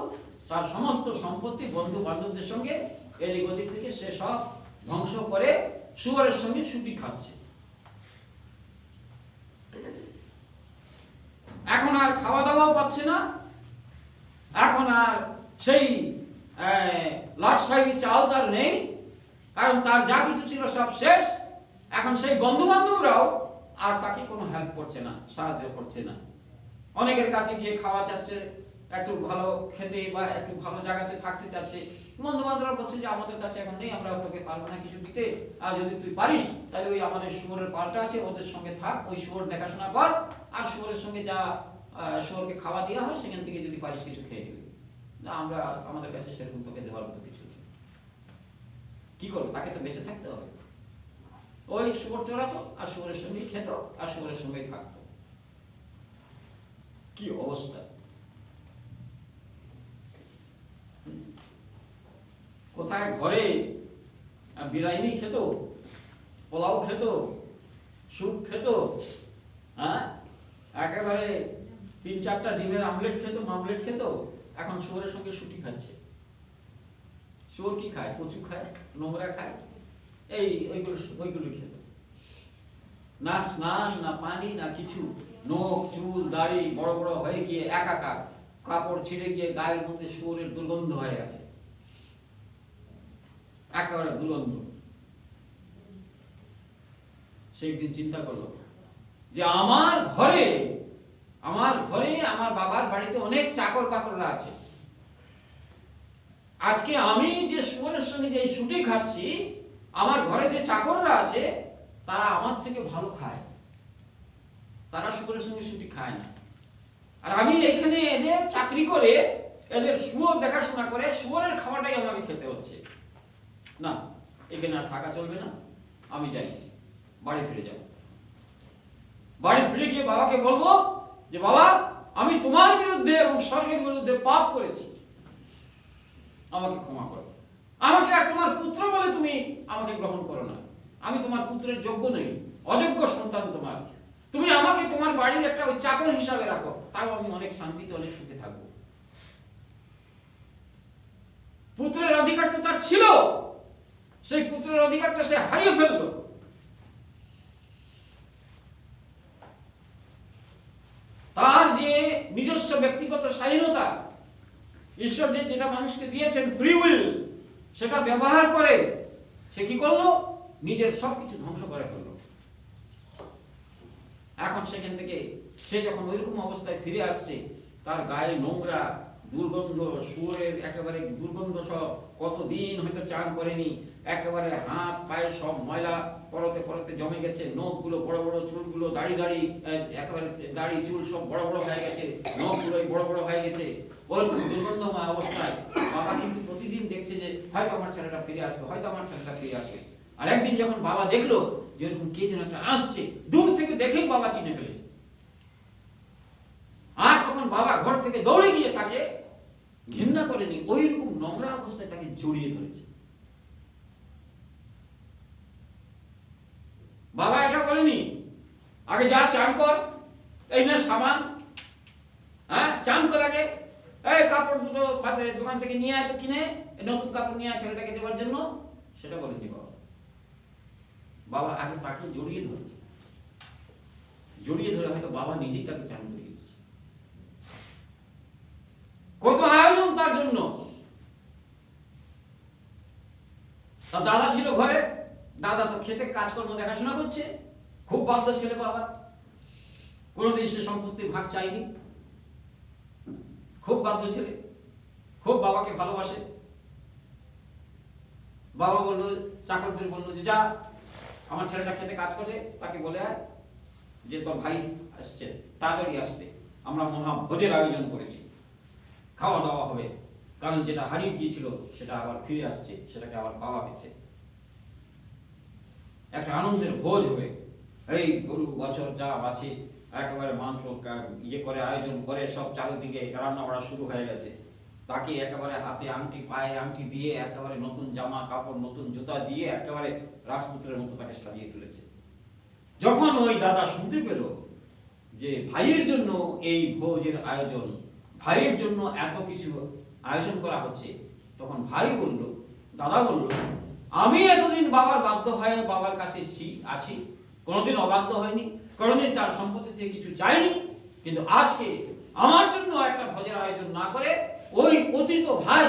তার সমস্ত সম্পত্তি বন্ধু বান্ধবদের সঙ্গে এদিক ওদিক থেকে সে সব ধ্বংস করে শুয়োরের সঙ্গে শুটি খাচ্ছে। এখন আর খাওয়া দাওয়াও পাচ্ছে না, এখন আর সেই লাশাইবি চাল তার নেই, কারণ তার যা কিছু ছিল সব শেষ। এখন সেই বন্ধু বান্ধবরাও আর তাকে কোনো হেল্প করছে না, সাহায্য করছে না। অনেকের কাছে গিয়ে খাওয়া চাচ্ছে, একটু ভালো খেতে বা একটু ভালো জায়গাতে থাকতে চাচ্ছে। বন্ধু বান্ধবরা বলছে যে আমাদের কাছে এখন নেই, আমরা তোকে পারবো না কিছু দিতে, আর যদি তুই পারিস তাহলে ওই আমাদের শুয়োরের পালটা আছে ওদের সঙ্গে থাক, ওই শুয়োর দেখাশোনা কর, আর শুয়োরের সঙ্গে যা শুয়োরকে খাওয়া দেওয়া হয় সেখান থেকে যদি পারিস কিছু খেয়ে নিবি। না, আমরা আমাদের কাছে সেরকম তোকে দেওয়ার মতো কিছু নেই। কি করবো, তাকে তো বেঁচে থাকতে হবে। ওই শুয়োর চড়াতো আর শুয়োরের সঙ্গেই খেত আর শুয়োরের সঙ্গেই থাকতো। কি অবস্থা! কোথায় ঘরে বিরিয়ানি খেত, পোলাও খেত, স্যুপ খেত, হ্যাঁ একেবারে 3-4টা ডিমের আমলেট খেত, মামলেট খেত। এখন শুয়োরের সঙ্গে শুটি খাচ্ছে। শুয়োর কি খায়? কচু খায়, নোংরা খায়, ওইগুলো খেত। না স্নান, না পানি, না কিছু। নখ চুল দাড়ি বড় বড় হয়ে গিয়ে একাকার, কাপড় ছিঁড়ে গিয়ে গায়ের মধ্যে শুয়োরের দুর্গন্ধ হয়ে গেছে, একেবারে দুর্গন্ধ। সেই দিন চিন্তা করলো যে আমার ঘরে আমার বাবার বাড়িতে অনেক চাকর বাকররা আছে। আজকে আমি যে শুয়োরের সঙ্গে যে শুটি খাচ্ছি, আমার ঘরে যে চাকররা আছে তারা আমার থেকে ভালো খায়, তারা শুয়োরের সঙ্গে শুটি খায় না। আর আমি এখানে এদের চাকরি করে, এদের শুয়োর দেখাশোনা করে শুয়োরের খাওয়াটাই আমাকে খেতে হচ্ছে। না, এখানে আর থাকা চলবে না, আমি যাই, বাড়ি ফিরে যাব। বাড়ি ফিরে গিয়ে বাবাকে বলবো যে বাবা, আমি তোমার বিরুদ্ধে এবং স্বর্গের বিরুদ্ধে পাপ করেছি, আমাকে ক্ষমা করো। আমাকে আর তোমার পুত্র বলে তুমি আমাকে গ্রহণ করো না। আমি তোমার পুত্রের যোগ্য নই, অযোগ্য সন্তান তোমার। তুমি আমাকে তোমার বাড়ির একটা ওই চাকর হিসাবে রাখো, তাও আমি অনেক শান্তিতে অনেক সুখে থাকবো। পুত্রের অধিকার তো তার ছিল, সেই পুত্রের অধিকারটা সে হারিয়ে ফেললো। তার যে নিজস্ব ব্যক্তিগত স্বাধীনতা, ঈশ্বর যেটা মানুষকে দিয়েছেন ফ্রি উইল, সেটা ব্যবহার করে সে কি করলো? নিজের সবকিছু ধ্বংস করে ফেললো। এখন সেখান থেকে সে যখন ওইরকম অবস্থায় ফিরে আসছে, তার গায়ে নোংরা দুর্গন্ধ, শুয়োরের একেবারে দুর্গন্ধ সব, কতদিন হয়তো চান করেনি, একেবারে হাত পায়ে সব ময়লা পরতে পরতে জমে গেছে, নখগুলো বড় বড়, চুলগুলো দাড়ি একেবারে দাড়ি চুল সব বড় বড় হয়ে গেছে, নখগুলো বড় বড় হয়ে গেছে, ওরকম দুর্গন্ধময় অবস্থায় বাবা কিন্তু প্রতিদিন দেখছে যে হয়তো আমার ছেলেটা ফিরে আসবে, হয়তো আমার ছেলেটা ফিরে আসবে। আর একদিন যখন বাবা দেখলো যে এরকম কে যেন একটা আসছে, দূর থেকে দেখেই বাবা চিনে ফেলেছে। আর তখন বাবা ঘর থেকে দৌড়ে গিয়ে তাকে ঘৃণা করেনি, ওই রকম নোংরা অবস্থায় তাকে জড়িয়ে ধরেছে। বাবা এটা বলেনি আগে যা চান কর, এই না সাবান, হ্যাঁ চান কর আগে, এই কাপড় দুটো দোকান থেকে নিয়ে আয় তো কিনে, নতুন কাপড় নিয়ে আয় ছেলেটাকে দেওয়ার জন্য, সেটা বলেনি বাবা। বাবা আগে তাকে জড়িয়ে ধরেছে, জড়িয়ে ধরে হয়তো বাবা নিজেই তাকে চান করিয়ে দিচ্ছে। কত আয়োজন তার জন্য। তার দাদা ছিল ঘরে, দাদা তো খেতে কাজকর্ম দেখাশোনা করছে, খুব বাধ্য ছেলে বাবা, কোনোদিন সে সম্পত্তির ভাগ চাইনি, খুব বাধ্য ছেলে, খুব বাবাকে ভালোবাসে। বাবা বললো, চাকরদের বললো যে যা আমার ছেলেটা খেতে কাজ করছে, তাকে বলে আয় যে তোর ভাই আসছে, তাড়াতাড়ি আসতে, আমরা মহা ভোজের আয়োজন করেছি, খাওয়া দাওয়া হবে, কারণ যেটা হারিয়ে গিয়েছিল সেটা আবার ফিরে আসছে, সেটাকে আবার পাওয়া গেছে, একটা আনন্দের ভোজ হবে। এই গরু বছর যা বাসি একেবারে মাংস ইয়ে করে আয়োজন করে, সব চারিদিকে রান্না বাড়া শুরু হয়ে গেছে। তাকে একেবারে হাতে আংটি, পায়ে আংটি দিয়ে, একেবারে নতুন জামা কাপড়, নতুন জুতা দিয়ে একেবারে রাজপুত্রের মতো তাকে সাজিয়ে তুলেছে। যখন ওই দাদা শুনতে পেল যে ভাইয়ের জন্য এই ভোজের আয়োজন, ভাইয়ের জন্য এত কিছু আয়োজন করা হচ্ছে, তখন ভাই বলল, দাদা বলল, আমি এতদিন বাবার বাধ্য হয়ে বাবার কাছে আছি, কোনোদিন অবাধ্য হয়নি, কোনোদিন তার সম্পত্তি থেকে কিছু চাইনি, কিন্তু আজকে আমার জন্য একটা ভোজের আয়োজন না করে ওই পতিত ভাই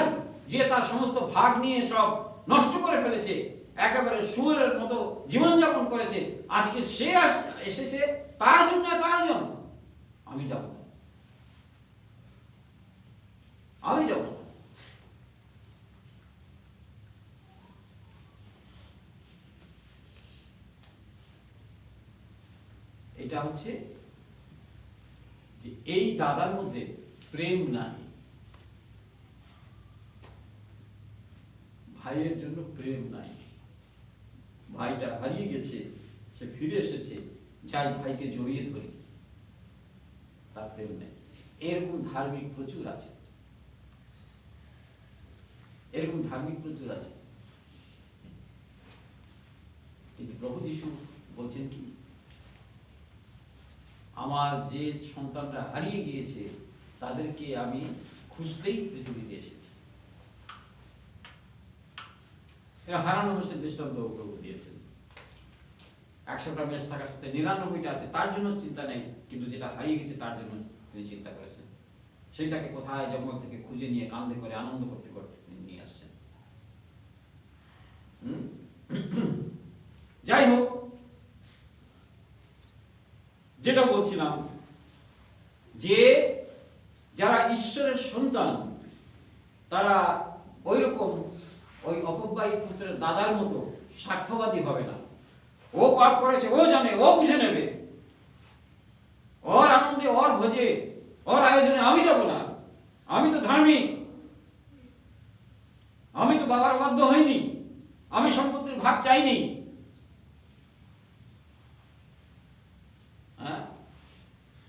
যে তার সমস্ত ভাগ নিয়ে সব নষ্ট করে ফেলেছে, একেবারে শুয়োরের মতো জীবনযাপন করেছে, আজকে সে এসেছে, তার জন্য এক আয়োজন। আমি যাব না, আমি যাব না। এটা হচ্ছে যে এই দাদার মধ্যে প্রেম নাই, ভাইয়ের জন্য প্রেম নাই। ভাইটা হারিয়ে গেছে, সে ফিরে এসেছে, যাই ভাইকে জড়িয়ে ধরি, তার প্রেম নেই। এরকম ধার্মিক প্রচুর আছে, এরকম ধার্মিক প্রচুর আছে। কিন্তু প্রভু যীশু বলছেন কি, আমার যে সন্তানরা হারিয়ে গিয়েছে তাদেরকে আমি খুঁজতেই পৃথিবীতে এসেছি। হারানো মেষের দৃষ্টান্ত প্রভু দিয়েছেন। 100টা মেষ থাকার সাথে 99টা আছে, তার জন্য চিন্তা নেই, কিন্তু যেটা হারিয়ে গেছে তার জন্য তিনি চিন্তা করেছেন। সেটাকে কোথায় জঙ্গল থেকে খুঁজে নিয়ে কান্দে করে আনন্দ করতে করতে তিনি নিয়ে আসছেন। যাই হোক, যেটা বলছিলাম যে যারা ঈশ্বরের সন্তান তারা ওই রকম ওই অপব্যয়ী পুত্রের দাদার মতো স্বার্থবাদী হবে না। ও পাপ করেছে, ও জানে, ও বুঝে নেবে, ওর আনন্দে, ওর ভোজে, ওর আয়োজনে আমি যাব না, আমি তো ধার্মিক, আমি তো বাবার অবাধ্য হইনি, আমি সম্পত্তির ভাগ চাইনি।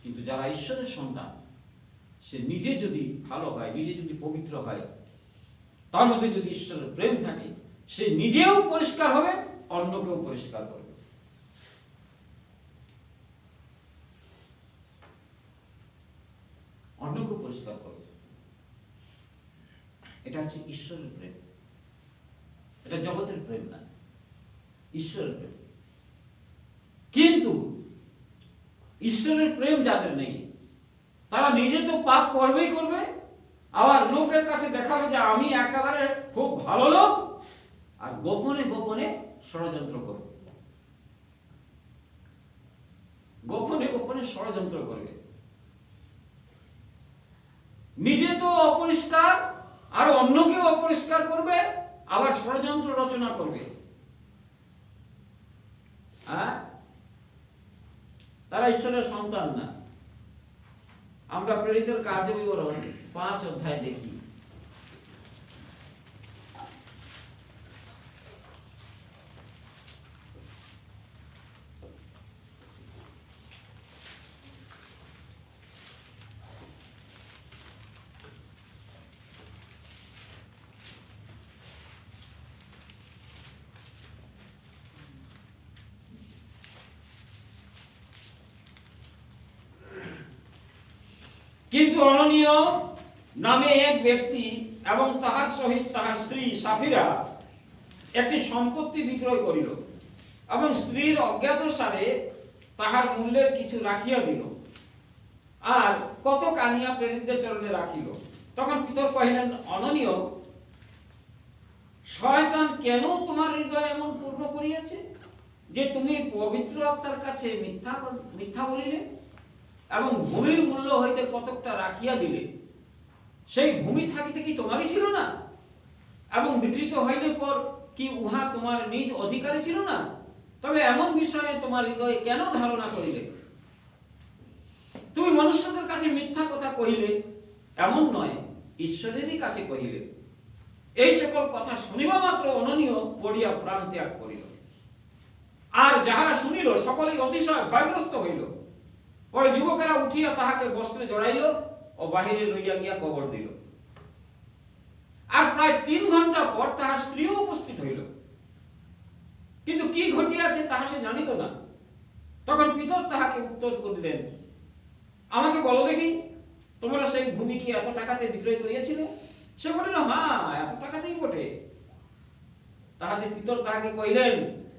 কিন্তু যারা ঈশ্বরের সন্তান, সে নিজে যদি ভালো হয়, নিজে যদি পবিত্র হয়, তার মধ্যে যদি ঈশ্বরের প্রেম থাকে, সে নিজেও পরিষ্কার হবে, অন্যকেও পরিষ্কার করবে। অন্যকেও পরিষ্কার করবে। এটা হচ্ছে ঈশ্বরের প্রেম, এটা জগতের প্রেম না, ঈশ্বরের প্রেম। কিন্তু ঈশ্বরের প্রেম যাদের নেই, তারা নিজে তো পাপ করবেই করবে, আবার লোকের কাছে দেখাবে যে আমি একেবারে খুব ভালো লোক, আর গোপনে গোপনে ষড়যন্ত্র করবে, গোপনে গোপনে ষড়যন্ত্র করবে। নিজে তো অপরিষ্কার, আর অন্যকেও অপরিষ্কার করবে, আবার ষড়যন্ত্র রচনা করবে। তারা ঈশ্বরের সন্তান না। আমরা প্রেরিতের কার্য বিবরণ 5 অধ্যায় দেখি। কিন্তু অননীয় নামে এক ব্যক্তি এবং তাহার সহিত তাহার স্ত্রী সাফিরা একটি সম্পত্তি বিক্রয় করিল, এবং স্ত্রীর অজ্ঞাতসারে তাহার মূল্যের কিছু রাখিয়া দিল, আর কতক আনিয়া প্রেরিতদের চরণে রাখিল। তখন পিতর কহিলেন, অননীয়, শয়তান কেন তোমার হৃদয় এমন পূর্ণ করিয়াছে যে তুমি পবিত্র আত্মার কাছে মিথ্যা বলিলে এবং ভূমির মূল্য হইতে কতকটা রাখিয়া দিলে? সেই ভূমি থাকিতে কি তোমারই ছিল না? এবং বিকৃত হইলে পর কি উহা তোমার নিজ অধিকারে ছিল না? তবে এমন বিষয়ে তোমার হৃদয়ে কেন ধারণা করিলে? তুমি মনুষ্যদের কাছে মিথ্যা কথা কহিলে, এমন নয়, ঈশ্বরেরই কাছে কহিলে। এই সকল কথা শুনিবা মাত্র অননীয় পড়িয়া প্রাণ ত্যাগ করিল। আর যাহারা শুনিল সকলেই অতিশয় ভয়গ্রস্ত হইল। পরে যুবকেরা উঠিয়া তাহাকে বস্ত্রে জড়াইল ও বাহিরে লইয়া গিয়া কবর দিল। আর প্রায় 3 ঘন্টা পর তাহার স্ত্রীও উপস্থিত হইল, কিন্তু কি ঘটিয়াছে তাহা সে জানিত না। তখন পিতর তাহাকে উত্তর করিলেন, আমাকে বলো দেখি, তোমরা সেই ভূমি কি এত টাকাতে বিক্রয় করিয়াছিলে? সে বলিল, হ্যাঁ, এত টাকাতেই বটে। তাহাতে পিতর তাহাকে কহিলেন,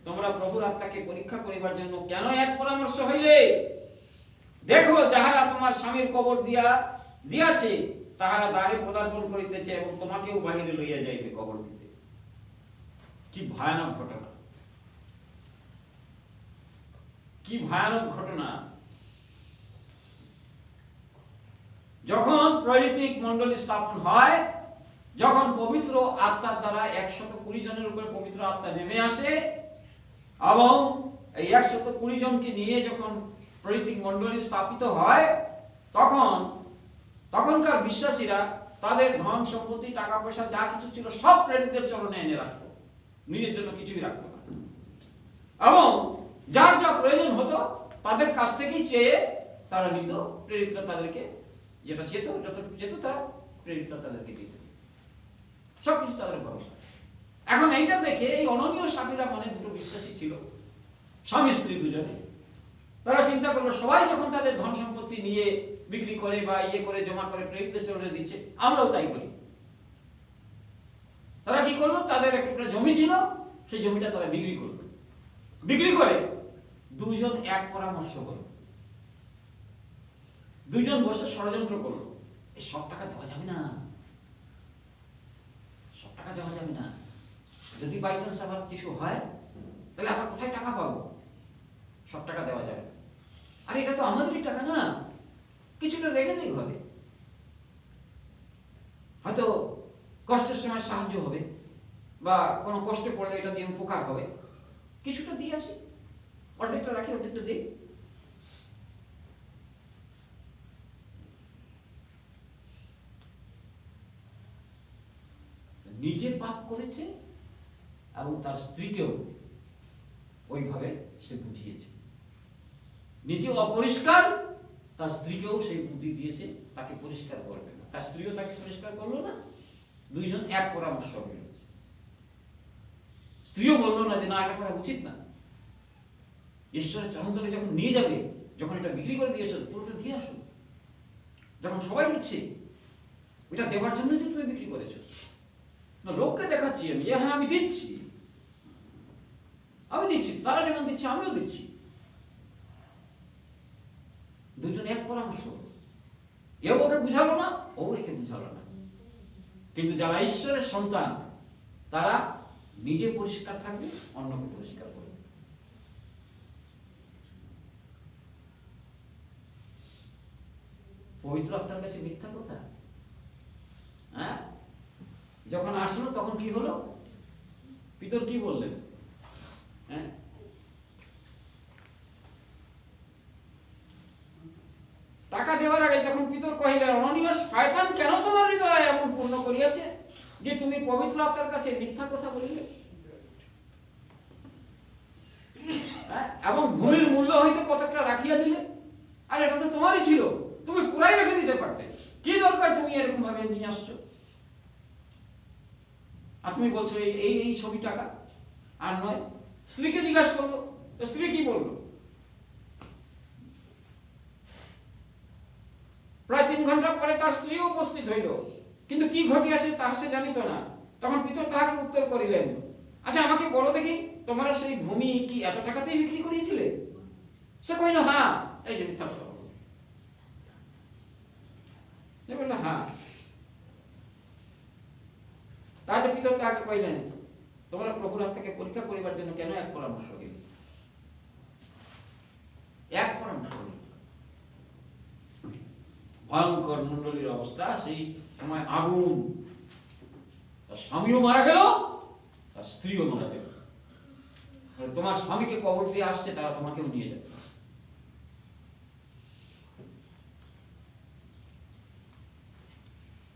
তোমরা প্রভুর আত্মাকে পরীক্ষা করিবার জন্য কেন এক পরামর্শ হইলে? দেখো, যাহারা তোমার স্বামীর কবর দিয়াছে তাহারা দ্বারে পদার্পণ করিতেছে এবং তোমাকেও বাহিরে লইয়া যাইবে কবর দিতে। কি ভয়ানক ঘটনা, কি ভয়ানক ঘটনা। যখন প্রৈতিক মণ্ডলী স্থাপন হয়, যখন পবিত্র আত্মার দ্বারা 120 জনের উপরে পবিত্র আত্মা নেমে আসে এবং এই 120 জনকে নিয়ে যখন প্রৈতিক মণ্ডলী স্থাপিত হয়, তখনকার বিশ্বাসীরা তাদের ধন সম্পত্তি টাকা পয়সা যা কিছু ছিল সব প্রেরিতদের চরণে এনে রাখত, নিজের জন্য কিছুই রাখত না। এবং যার যা প্রয়োজন হতো তাদের কাছ থেকেই চেয়ে তারা নিত, প্রেরিতরা তাদেরকে যেটা যতটুকু চেত তারা প্রেরিতরা তাদেরকে দিত, সবকিছু তাদের ভরসা। এখন এইটা দেখে এই অননীয় সাথীরা, মানে দুটো বিশ্বাসী ছিল, স্বামী স্ত্রী দুজনে, তারা চিন্তা করলো সবাই যখন তাদের ধন সম্পত্তি নিয়ে বিক্রি করে বা করে জমা করে প্রেরিতদের চরণে দিচ্ছে, আমরাও তাই করি। তারা কি করলো, তাদের একটা জমি ছিল, সেই জমিটা তারা বিক্রি করলো। বিক্রি করে দুজন এক পরামর্শ করলো, দুজন বসে ষড়যন্ত্র করলো, এই সব টাকা দেওয়া যাবে না, সব টাকা দেওয়া যাবে না, যদি বাই চান্স আবার কিছু হয় তাহলে আবার কোথায় টাকা পাবো, সব টাকা দেওয়া যাবে না। আরে এটা তো আমাদেরই টাকা না, কিছুটা রেখে দিই ঘরে, হয়তো কষ্টের সময় সাহায্য হবে বা কোনো কষ্টে পড়লে এটা দিয়ে উপকার হবে, কিছুটা দিয়ে আসি, অর্ধেকটা রাখি অর্ধেকটা দিই। নিজে পাপ করেছে এবং তার স্ত্রীকেও ওইভাবে সে বুঝিয়েছে। নিজে অপরিষ্কার, তার স্ত্রীকেও সেই বুদ্ধি দিয়েছে তাকে পরিষ্কার করবে না, তার স্ত্রীও তাকে পরিষ্কার করলো না, দুইজন এক পরামর্শ হল। স্ত্রীও বললো না যে না, এটা করা উচিত না, ঈশ্বরের চরণতলে যখন নিয়ে যাবে, যখন এটা বিক্রি করে দিয়েছো পুরোটা দিয়ে আসো, যখন সবাই দিচ্ছে, এটা দেওয়ার জন্য যে তুমি বিক্রি করেছো না, লোককে দেখাচ্ছি আমি, হ্যাঁ আমি দিচ্ছি, তারা যেমন দিচ্ছে আমিও দিচ্ছি। দুজন এক পরামর্শ, এও ওকে বুঝালো না, ও একে বুঝালো না। কিন্তু যারা ঈশ্বরের সন্তান তারা নিজে পরিষ্কার থাকবে, অন্যকে পরিষ্কার করবে। পবিত্র আত্মার কাছে মিথ্যা কথা, হ্যাঁ, যখন আসলো তখন কি হলো, পিতর কি বললেন, হ্যাঁ, টাকা দেওয়ার আগে যখন পিতর কহিলেন, অননীয় শয়তান কেন তোমার হৃদয় এমন পূর্ণ করিয়াছে যে তুমি পবিত্র আত্মার কাছে মিথ্যা কথা বলিলে, এবং ভূমির মূল্য হইতে কতটা রাখিয়া দিলে। আর এটা তো তোমারই ছিল, তুমি পুরাই রেখে দিতে পারতে, কি দরকার তুমি এরকম ভাবে নিয়ে আসছো। আর তুমি বলছো এই এই ছবি টাকা, আর নয়। স্ত্রীকে জিজ্ঞাসা করলো, স্ত্রী কি বললো, প্রায় 3 ঘন্টা পরে তার স্ত্রীও উপস্থিত হইল, কিন্তু কি ঘটিয়াছে তাহা সে জানিত না। তখন পিতর তাহাকে উত্তর করিলেন, আচ্ছা আমাকে বলো দেখি, তোমরা সেই ভূমি কি এত টাকাতেই বিক্রি করিয়েছিলে? সে কহিল হ্যাঁ। এই যে মিথ্যা কথা বলল, বলল হ্যাঁ। তাহলে পিতর তাহাকে কহিলেন, তোমরা প্রভুর হাত থেকে পরীক্ষা করিবার জন্য কেন এক পরামর্শ দিলে? এক পরামর্শ দিলে। ভয়ঙ্কর মণ্ডলীর অবস্থা, সেই সময় আগুন, তার স্বামীও মারা গেল, তার স্ত্রীও মারা গেল। তোমার স্বামীকে কবর দিয়ে আসছে, তারা তোমাকেও নিয়ে যাবে।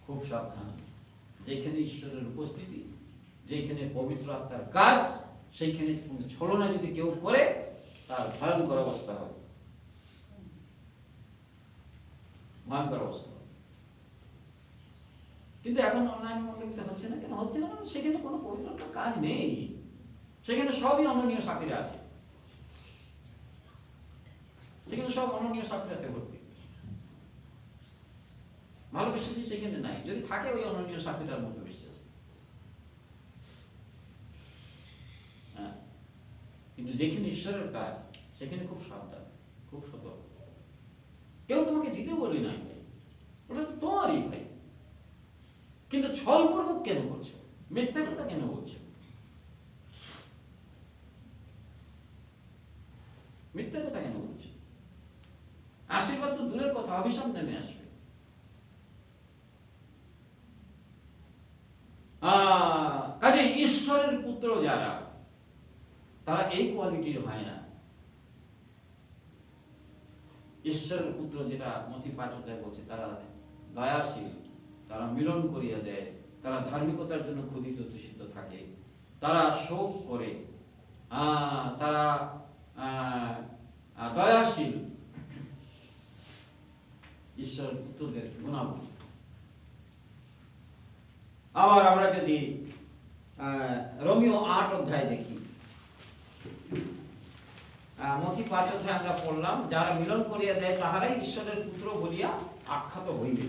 খুব সাবধান, যেখানে ঈশ্বরের উপস্থিতি, যেখানে পবিত্র আত্মার কাজ, সেইখানে ছলনা যদি কেউ করে তার ভয়ঙ্কর অবস্থা হয়, ভয়ঙ্কর অবস্থা। কিন্তু এখন অনলাইন মণ্ডলীতে হচ্ছে না, কেন হচ্ছে না? সেখানে কোনো পবিত্রতার কাজ নেই, সেখানে সবই অননীয় সাথীরা আছে, সেখানে সব অননীয় সাথীরাতে ভর্তি। ভালো বিশ্বাসী সেখানে নাই, যদি থাকে ওই অননীয় সাথীটার মতো বিশ্বাস। কিন্তু যেখানে ঈশ্বরের কাজ, সেখানে খুব সাবধান, খুব সতর্ক। কেউ তোমাকে দিতে বলি নাই ভাই, ওটা তো তোমারই ভাই, কিন্তু ছলপূর্বক কেন করছো, মিথ্যা কথা কেন বলছো? অভিশাপ নেমে আসবে। কাজে ঈশ্বরের পুত্র যারা, তারা এই কোয়ালিটির হয় না। ঈশ্বরের পুত্র যেটা মথিপাচকতায় বলছে, তারা দয়াশীল, তারা মিলন করিয়া দেয়, তারা ধার্মিকতার জন্য ক্ষুধিত তৃষিত থাকে, তারা শোক করে, তারা দয়াশীল। ঈশ্বরের পুত্রদের গুণাবলী। আবার আমরা যদি রোমিও 8 অধ্যায় দেখি, মথি 5 অধ্যায় আমরা পড়লাম, যারা মিলন করিয়া দেয় তাহারাই ঈশ্বরের পুত্র বলিয়া আখ্যাত হইবে।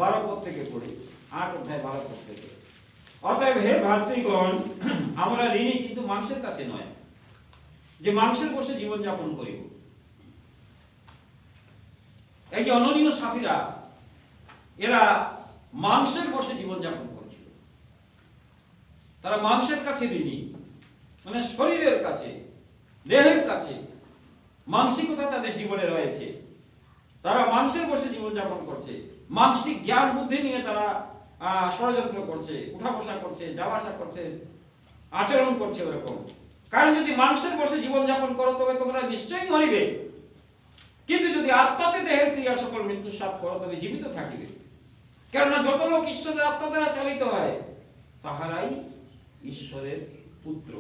বারো পদ থেকে পড়ি, 8 অধ্যায় 12 পদ থেকে। অতএব হে ভাতৃগণ, আমরা ঋণী কিন্তু মাংসের কাছে নয়, যে মাংসের বসে জীবনযাপন করিব। এই যে অননীয় সাফিরা, এরা মাংসের বসে জীবনযাপন করছিল। তারা মাংসের কাছে ঋণী, মানে শরীরের কাছে, দেহের কাছে মানসিকতা তাদের জীবনে রয়েছে। তারা মাংসের বসে জীবনযাপন করছে, মানসিক জ্ঞান বুদ্ধি নিয়ে তারা ষড়যন্ত্র করছে, উঠা বসা করছে, যাওয়া আসা করছে, আচরণ করছে ওরকম। কারণ যদি মাংসের বসে জীবনযাপন করো তবে তোমরা নিশ্চয়ই মরিবে, কিন্তু যদি আত্মাতে দেহের ক্রিয়া সকল মৃত্যু সাপ করো তবে জীবিত থাকিবে। কেননা যত লোক ঈশ্বরের আত্মা দ্বারা চালিত হয় তাহারাই ঈশ্বরের পুত্র।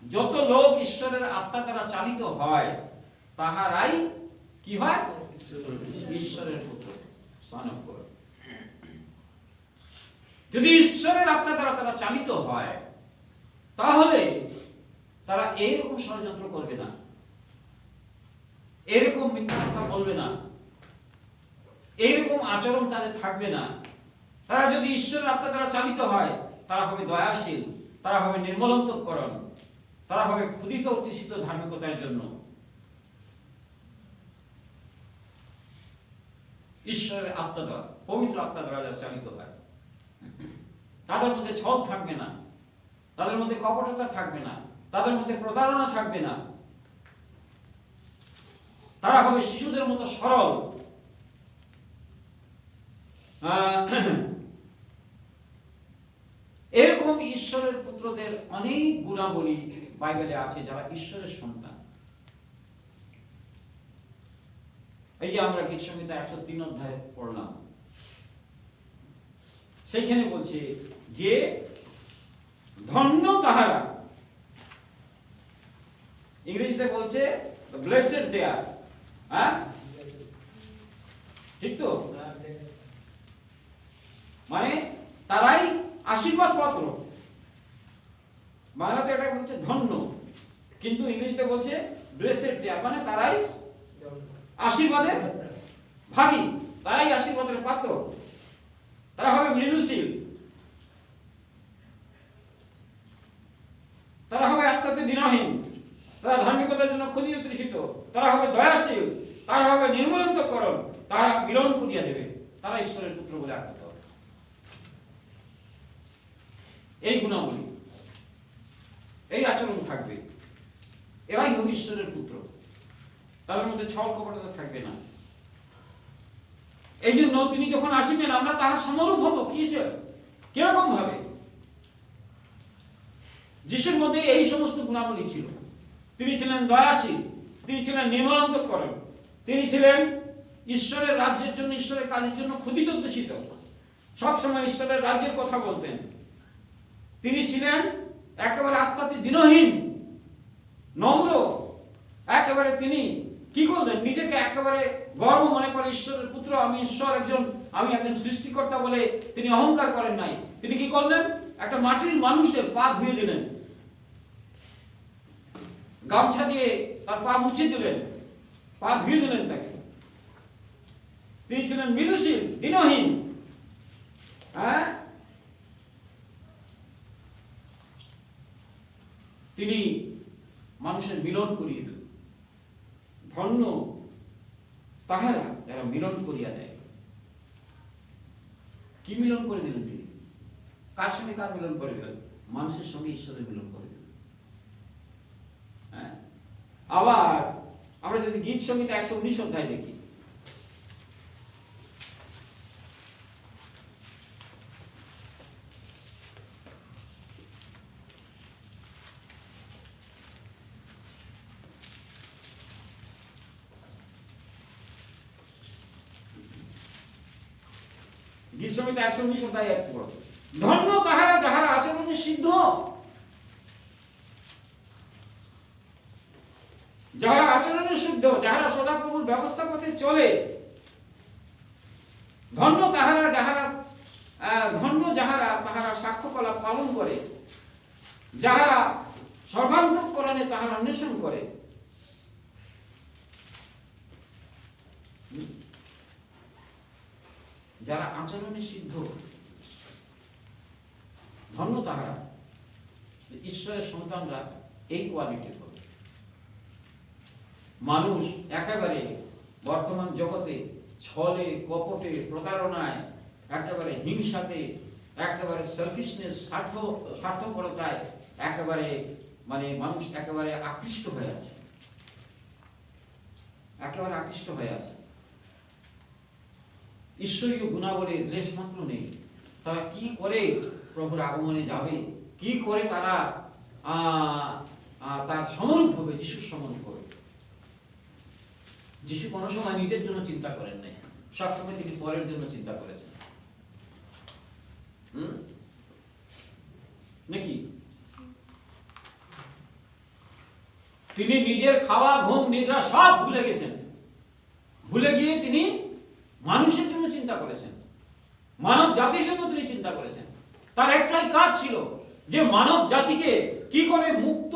যত লোক ঈশ্বরের আত্মা দ্বারা চালিত হয় তাহারাই কি হয়? ঈশ্বরের পুত্র, সন অফ গড। যদি ঈশ্বরের আত্মা দ্বারা তারা চালিত হয় তাহলে তারা এইরকম ষড়যন্ত্র করবে না, এরকম মিথ্যা কথা বলবে না, এইরকম আচরণ তাদের থাকবে না। তারা যদি ঈশ্বরের আত্মা দ্বারা চালিত হয় তারা হবে দয়াশীল, তারা হবে নির্মলন্তকরণ, তারা হবে ক্ষুধিত তৃষিত ধার্মিকতার জন্য। ঈশ্বরের আত্মা দ্বারা, পবিত্র আত্মা দ্বারা যারা চালিত হয় তাদের মধ্যে ছল থাকবে না, তাদের মধ্যে কপটতা থাকবে না, তাদের মধ্যে প্রতারণা থাকবে না। তারা হবে শিশুদের মতো সরল। এরকম ঈশ্বরের পুত্রদের অনেক গুণাবলী বাইবেলে আছে, যারা ঈশ্বরের সন্তান। এই যে আমরা গীত সংহিতা 103 অধ্যায় পড়লাম, সেইখানে বলছে যে ধন্য তাহারা, ইংরেজিতে বলছে ব্লেসেড দে আর। হ্যাঁ, ঠিক তো? মানে তারাই আশীর্বাদ পাত্র। বাংলাতে এটা বলছে ধন্য, কিন্তু ইংরেজিতে বলছে ব্লেসেড দে আর, মানে তারাই আশীর্বাদের ভাগী, তারাই আশীর্বাদের পাত্র। তারা হবে মৃদুশীল, তারা হবে আত্মাতে দীনহীন, তারা ধার্মিকতার জন্য ক্ষুধিত তৃষিত, তারা হবে দয়াশীল, তারা হবে নির্মলন্তকরণ, তারা মিলন করিয়া দেবে, তারা ঈশ্বরের পুত্র বলে আখ্যাত হবে। এই গুণাবলী, এই আচরণ থাকবে, এরাই হবে ঈশ্বরের পুত্র। তাদের মধ্যে ছল কপটতা থাকবে না। এই জন্য তিনি যখন আসিবেন আমরা তাহার সমরূপ হব। কিরকম ভাবে? যিশুর মধ্যে এই সমস্ত গুণাবলী ছিল। তিনি ছিলেন দয়াশীল, তিনি ছিলেন নির্মলন্তকরণ, তিনি ছিলেন ঈশ্বরের রাজ্যের জন্য, ঈশ্বরের কাজের জন্য ক্ষুধিত তৃষিত, সবসময় ঈশ্বরের রাজ্যের কথা বলতেন। তিনি ছিলেন একেবারে আত্মাতে দীনহীন, নম্র। একেবারে তিনি কি করলেন? নিজেকে একেবারে গর্ব মনে করে ঈশ্বরের পুত্র, আমি একজন সৃষ্টিকর্তা বলে তিনি অহংকার করেন নাই। তিনি কি করলেন? একটা মাটির মানুষের পা ধুয়ে দিলেন, গামছা দিয়ে তার পা মুছে দিলেন, পা ধুয়ে দিলেন তাকে। তিনি ছিলেন মৃদুশীল, দীনহীন। হ্যাঁ, তিনি মানুষের মিলন করিয়ে দিলেন। ধন্য তাহারা যারা মিলন করিয়া দেয়। কি মিলন করে দিলেন তিনি? কার সঙ্গে কার মিলন করে দিলেন? মানুষের সঙ্গে ঈশ্বরের মিলন করে দিলেন। হ্যাঁ, আবার আমরা যদি গীত সংহিতা 119 অধ্যায় দেখি, গীত সংহিতা 119 অধ্যায় 1 পদ, ধন্য তাহারা যাহারা আচরণে সিদ্ধ, যাহারা আচরণে শুদ্ধ, যাহারা সদাপ্রভুর ব্যবস্থা পথে চলে। ধন্য তাহারা যাহারা ধন্য যাহারা তাহারা সাক্ষ্যকলা পালন করে, যাহারা সর্বান্তঃকরণে তাহারা অন্বেষণ করে। যারা আচরণে সিদ্ধ, ধন্য তাহারা। ঈশ্বরের সন্তানরা এই কোয়ালিটি হবে। মানুষ একেবারে বর্তমান জগতে ছলে, কপটে, প্রতারণায়, একেবারে হিংসাতে, একেবারে সেলফিশনেস, স্বার্থপরতায় একেবারে মানে মানুষ একেবারে আকৃষ্ট হয়ে আছে, একেবারে আকৃষ্ট হয়ে আছে। ঈশ্বরীয় গুণাবলীর লেশ মাত্র নেই। তারা কি করে প্রভুর আগমনে যাবে, কি করে তারা তার সমরূপ হবে, যিশুর সমরূপ হবে। যিশু কোনো সময় নিজের জন্য চিন্তা করেন নাই, সবসময় তিনি পরের জন্য চিন্তা করেছেন। নাকি তিনি নিজের খাওয়া, ঘুম, নিদ্রা সব ভুলে গেছেন। ভুলে গিয়ে তিনি মানুষের জন্য চিন্তা করেছেন, মানব জাতির জন্য তিনি চিন্তা করেছেন। তার একটাই কাজ ছিল যে মানব জাতিকে কি করে মুক্ত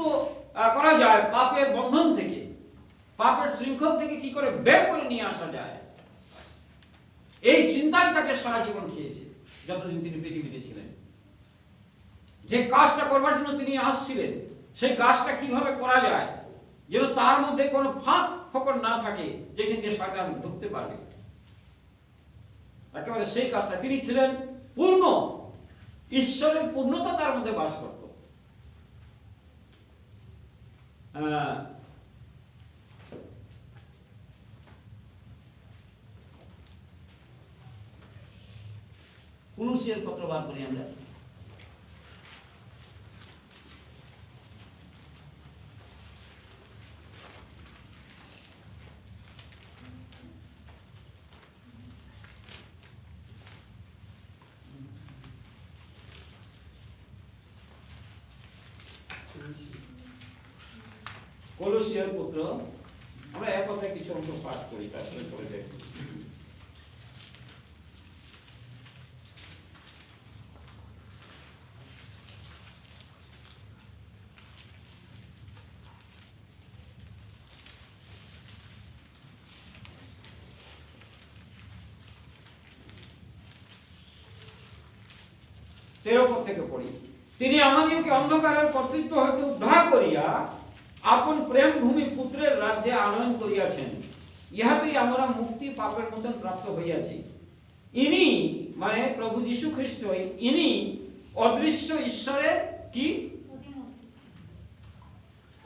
করা যায় পাপের বন্ধন থেকে, পাপের শৃঙ্খল থেকে কি করে বের করে নিয়ে আসা যায়। এই চিন্তাই তাকে সারা জীবন খেয়েছে যতদিন তিনি পৃথিবীতে ছিলেন। যে কাজটা করবার জন্য তিনি আসছিলেন, সেই কাজটা কিভাবে করা যায় যেন তার মধ্যে কোনো ফাঁক ফোকর না থাকে যেখান দিয়ে শয়তান ঢুকতে পারবে। একেবারে সেই কাজটা তিনি ছিলেন পূর্ণ, ঈশ্বরের পূর্ণতা তার মধ্যে বাস করত। কুলুসিয়ার পত্র বার করি আমরা। কলসিয়ার পত্র আমরা এক কথায় কিছু অংশ পাঠ করি, তারপরে পরে দেখি। তেরো পদ থেকে পড়ি। তিনি আমাদেরকে অন্ধকারের কর্তৃত্ব হইতে উদ্ধার করিয়া আপন প্রেম ভূমি পুত্রের রাজ্যে আনয়ন করিয়াছেন। ইহাতেই আমরা মুক্তি পাপের মোচন প্রাপ্ত হইয়াছি। ইনি মানে প্রভু যীশু খ্রিস্ট, ইনি অদৃশ্য ঈশ্বরের কি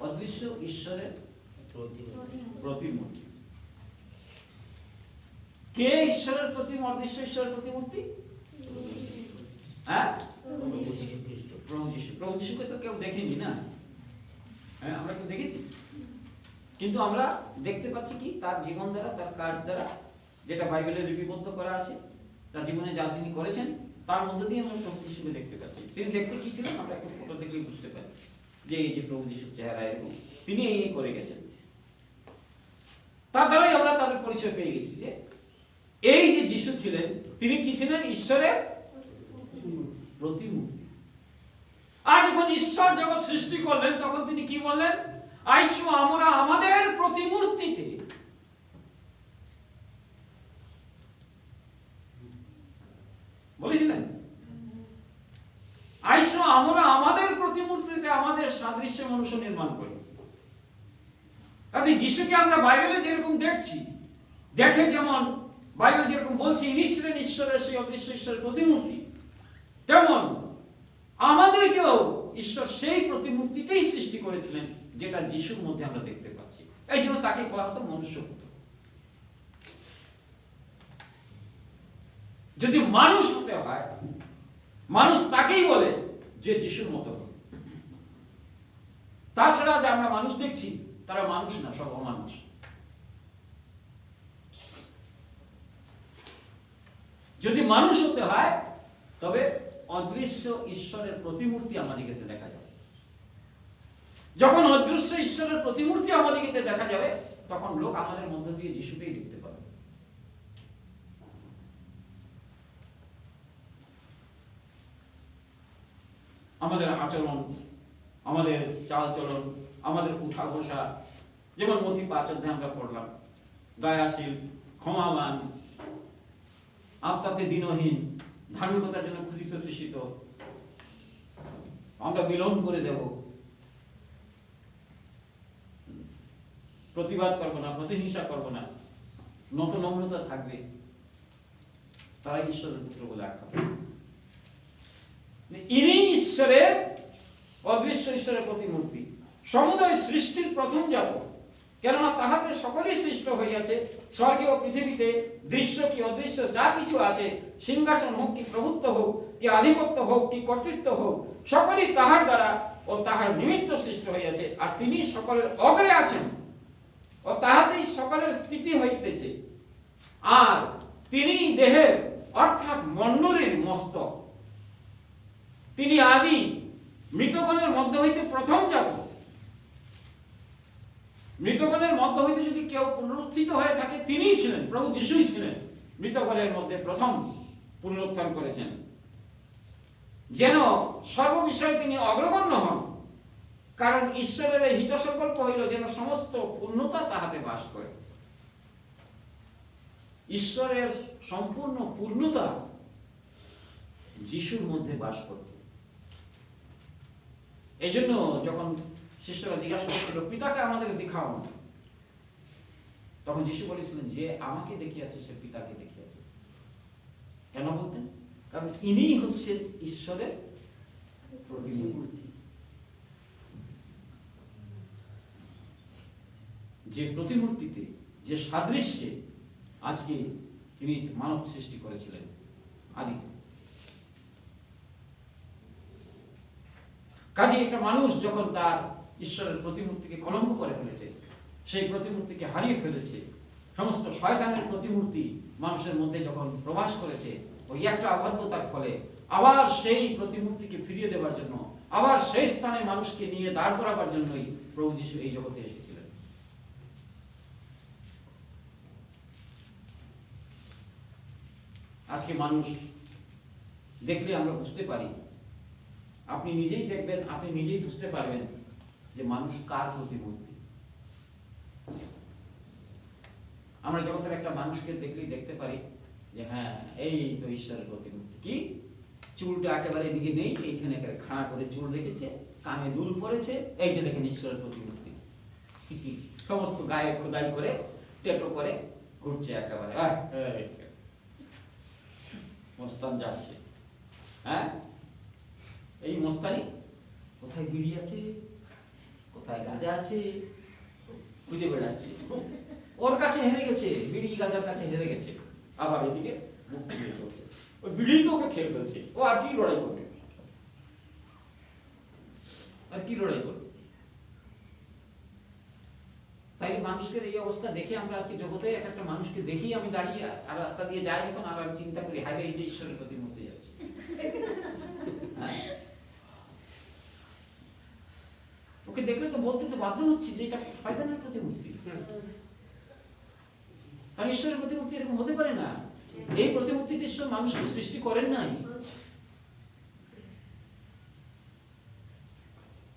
অদৃশ্য ঈশ্বরের প্রতিমূর্তি। কে ঈশ্বরের প্রতিমূর্তি, অদৃশ্য ঈশ্বরের প্রতিমূর্তি? হ্যাঁ, প্রভু যীশু। প্রভু যীশুকে তো কেউ দেখেনি না, হ্যাঁ আমরা কেউ দেখেছি, কিন্তু আমরা দেখতে পাচ্ছি কি তার জীবন দ্বারা, তার কাজ দ্বারা, যেটা বাইবেলে লিপিবদ্ধ করা আছে, তার জীবনে যা তিনি করেছেন তার মধ্য দিয়ে আমরা প্রভু যীশুকে দেখতে পাচ্ছি। তিনি দেখতে কি ছিলেন আমরা একটু ফটো দেখলেই বুঝতে পারি যে এই যে প্রভু যীশুর চেহারা এবং তিনি এই করে গেছেন। তার দ্বারাই আমরা তাদের পরিচয় পেয়ে গেছি যে এই যে যীশু ছিলেন তিনি কি ছিলেন? ঈশ্বরের প্রতিমূর্তি। আর যখন ঈশ্বর জগৎ সৃষ্টি করলেন তখন তিনি কি বললেন? আইসো আমরা আমাদের প্রতিমূর্তিতে। বলেছিলেন আইসো আমরা আমাদের প্রতিমূর্তিতে, আমাদের সাদৃশ্য সাদৃশ্যে মনুষ্য নির্মাণ করি। কাজে যিশুকে আমরা বাইবেলে যেরকম দেখছি, দেখে যেমন বাইবেল যেরকম বলছে ইনি ছিলেন ঈশ্বরের সেই অদৃশ্য ঈশ্বরের প্রতিমূর্তি, তেমন আমাদেরকেও ঈশ্বর সেই প্রতিমূর্তিতেই সৃষ্টি করেছিলেন যেটা যিশুর মধ্যে আমরা দেখতে পাচ্ছি। এই জন্য তাকে বলা হতো মনুষ্যপুত্র। যদি মানুষ হতে হয়, মানুষ তাকেই বলে যে যিশুর মতো হবে। তাছাড়া যে আমরা মানুষ দেখছি তারা মানুষ না, সব অমানুষ। যদি মানুষ হতে হয় তবে অদৃশ্য ঈশ্বরের প্রতিমূর্তি আমাদেরকে দেখা যাবে। যখন অদৃশ্য ঈশ্বরের প্রতিমূর্তি আমাদেরকে দেখা যাবে তখন লোক আমাদের মধ্য দিয়ে যিশুকেই দেখতে পাবে। আমাদের আচরণ, আমাদের চালচলন, আমাদের উঠা বসা, যেমন মথি 5 অধ্যায়ে আমরা পড়লাম, দয়াশীল, ক্ষমাবান, আত্মাতে দীনহীন, ধার্মিকতার জন্য ক্ষুধিত তৃষিত, আমরা বিলম্ব করে দেব, প্রতিবাদ করব না, প্রতিহিংসা করব না, নম্রতা থাকবে, তারা ঈশ্বরের পুত্র বলে আখ্যা পাবে। ইনি ঈশ্বরের, অদৃশ্য ঈশ্বরের প্রতিমূর্তি, সমুদয় সৃষ্টির প্রথম জাত। কেননা তাহাতে সকলেই সৃষ্ট হইয়াছে, স্বর্গে ও পৃথিবীতে, দৃশ্য কি অদৃশ্য যা কিছু আছে, সিংহাসন হোক কি প্রভুত্ব হোক কি আধিপত্য হোক কি কর্তৃত্ব হোক, সকলেই তাহার দ্বারা ও তাহার নিমিত্ত সৃষ্ট হইয়াছে। আর তিনি সকলের অগ্রে আছেন ও তাহাতেই সকলের স্থিতি হইতেছে। আর তিনি দেহের অর্থাৎ মণ্ডলীর মস্তক। তিনি আদি, মৃতগণের মধ্য হইতে প্রথম জাত। মৃতগণের মধ্য হইতে যদি কেউ পুনরুত্থিত হয়ে থাকে তিনিই ছিলেন, প্রভু যিশুই ছিলেন মৃতগণের মধ্যে প্রথম পুনরুত্থান করেছেন, যেন সর্ববিষয়ে তিনি অগ্রগণ্য হন। কারণ ঈশ্বরের এই হিতসংকল্প হইল যেন সমস্ত পূর্ণতা তাহাতে বাস করে। ঈশ্বরের সম্পূর্ণ পূর্ণতা যিশুর মধ্যে বাস করত। এই জন্য যখন শিষ্যরা জিজ্ঞাসা করছিল পিতাকে আমাদের দেখাও, তখন যিশু বলেছিলেন যে আমাকে দেখিয়াছে সে পিতাকে দেখিয়াছে। কেন বলতেন? কারণ ইনি হচ্ছেন ঈশ্বরের প্রতিমূর্তি। যে প্রতিমূর্তিতে, যে সাদৃশ্যে আজকে তিনি মানব সৃষ্টি করেছিলেন আদিতে। কাজে একটা মানুষ যখন তার ঈশ্বরের প্রতিমূর্তিকে কলঙ্ক করে ফেলেছে, সেই প্রতিমূর্তিকে হারিয়ে ফেলেছে, সমস্ত শয়তানের প্রতিমূর্তি মানুষের মধ্যে যখন প্রবাস করেছে, ওই একটা অবাধ্যতার ফলে আবার সেই প্রতিমূর্তিকে ফিরিয়ে দেওয়ার জন্য, আবার সেই স্থানে মানুষকে নিয়ে দাঁড় করাবার জন্যই প্রভু যীশু এই জগতে এসেছিলেন। আজকে মানুষ দেখলে আমরা বুঝতে পারি, আপনি নিজেই দেখবেন, আপনি নিজেই বুঝতে পারবেন যে মানুষ কার প্রতিমূর্তি। আমরা জগতের একটা মানুষকে দেখলেই দেখতে পারি যে হ্যাঁ এই তো ঈশ্বরের প্রতিমূর্তি। কি চুলটা একেবারে এদিকে নেই, এইখানে একেবারে খাড়া করে চুল রেখেছে, কানে দুল পড়েছে, এই যে দেখেন ঈশ্বরের প্রতিমূর্তি। সমস্ত গায়ে খোদাই করে টেটো করে ঘুরছে একেবারে, মস্তান যাচ্ছে। হ্যাঁ, এই মস্তানি কোথায় বিড়ি আছে, কোথায় গাঁজা আছে, খুঁজে বেড়াচ্ছে। ওর কাছে হেরে গেছে, বিড়ি গাঁজার কাছে হেরে গেছে, আবার এদিকে মুখ ফিরিয়ে চলছে। ওই বিড়ি তো ওকে খেয়ে ফেলছে, ও আর কি লড়াই করবে, আর কি লড়াই করবে। তাই মানুষের এই অবস্থা দেখে আমরা আজকে জগতে এক একটা মানুষকে দেখি, আমি দাঁড়িয়ে আর রাস্তা দিয়ে যাই এখন, আর আমি চিন্তা করি হাইরে এই যে ঈশ্বরের প্রতিমূর্তি যাচ্ছে। ওকে দেখলে তো বলতে তো বাধ্য হচ্ছি যে এটা শয়তানের প্রতিমূর্তি। কারণ ঈশ্বরের প্রতিমূর্তি এরকম হতে পারে না। এই প্রতিমূর্তিতে ঈশ্বর মানুষকে সৃষ্টি করেন নাই,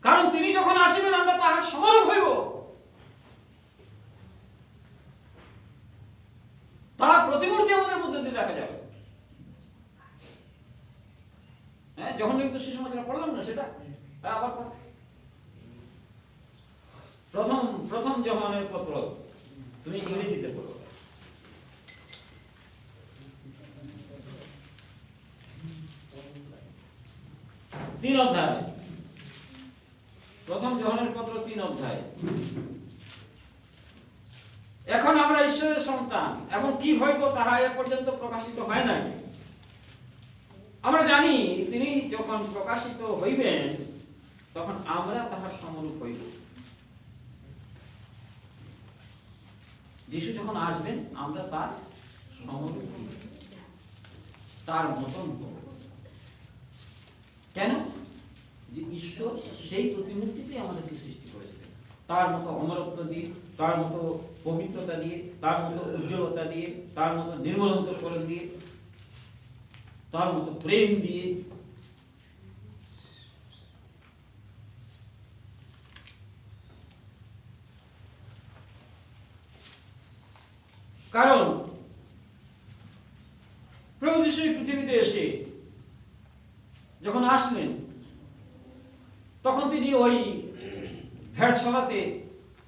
কারণ তিনি যখন আসবেন আমরা তাহার সমারোহ হইব, তার প্রতিমূর্তি আমাদের মধ্যে দিয়ে দেখা যাবে। হ্যাঁ, যখন কিন্তু সুসমাচার পড়লাম না সেটা, আবার প্রথম প্রথম যোহানের পত্র, তুমি ইংরেজিতে পড়ো। 3 অধ্যায়, প্রথম যোহানের পত্র 3 অধ্যায়। এখন আমরা ঈশ্বরের সন্তান এবং কি হইব তাহা এ পর্যন্ত প্রকাশিত হয় নাই। আমরা জানি তিনি যখন প্রকাশিত হইবেন তখন আমরা তাহার সমরূপ হইব। যিশু যখন আসবেন আমরা তার সমরূপ হইব, তার মতন হব। কেন? যে ঈশ্বর সেই প্রতিমূর্তিতেই আমাদেরকে সৃষ্টি করেছিলেন, তার মতো অমরত্ব দিয়ে, তার মতো পবিত্রতা দিয়ে, তার মতো উজ্জ্বলতা দিয়ে, তার মতো নির্মলন্তকরণ দিয়ে, তার মতো প্রেম দিয়ে। কারণ প্রভু যিশু এই পৃথিবীতে এসে যখন আসলেন তখন তিনি ওই ভেড়শালাতে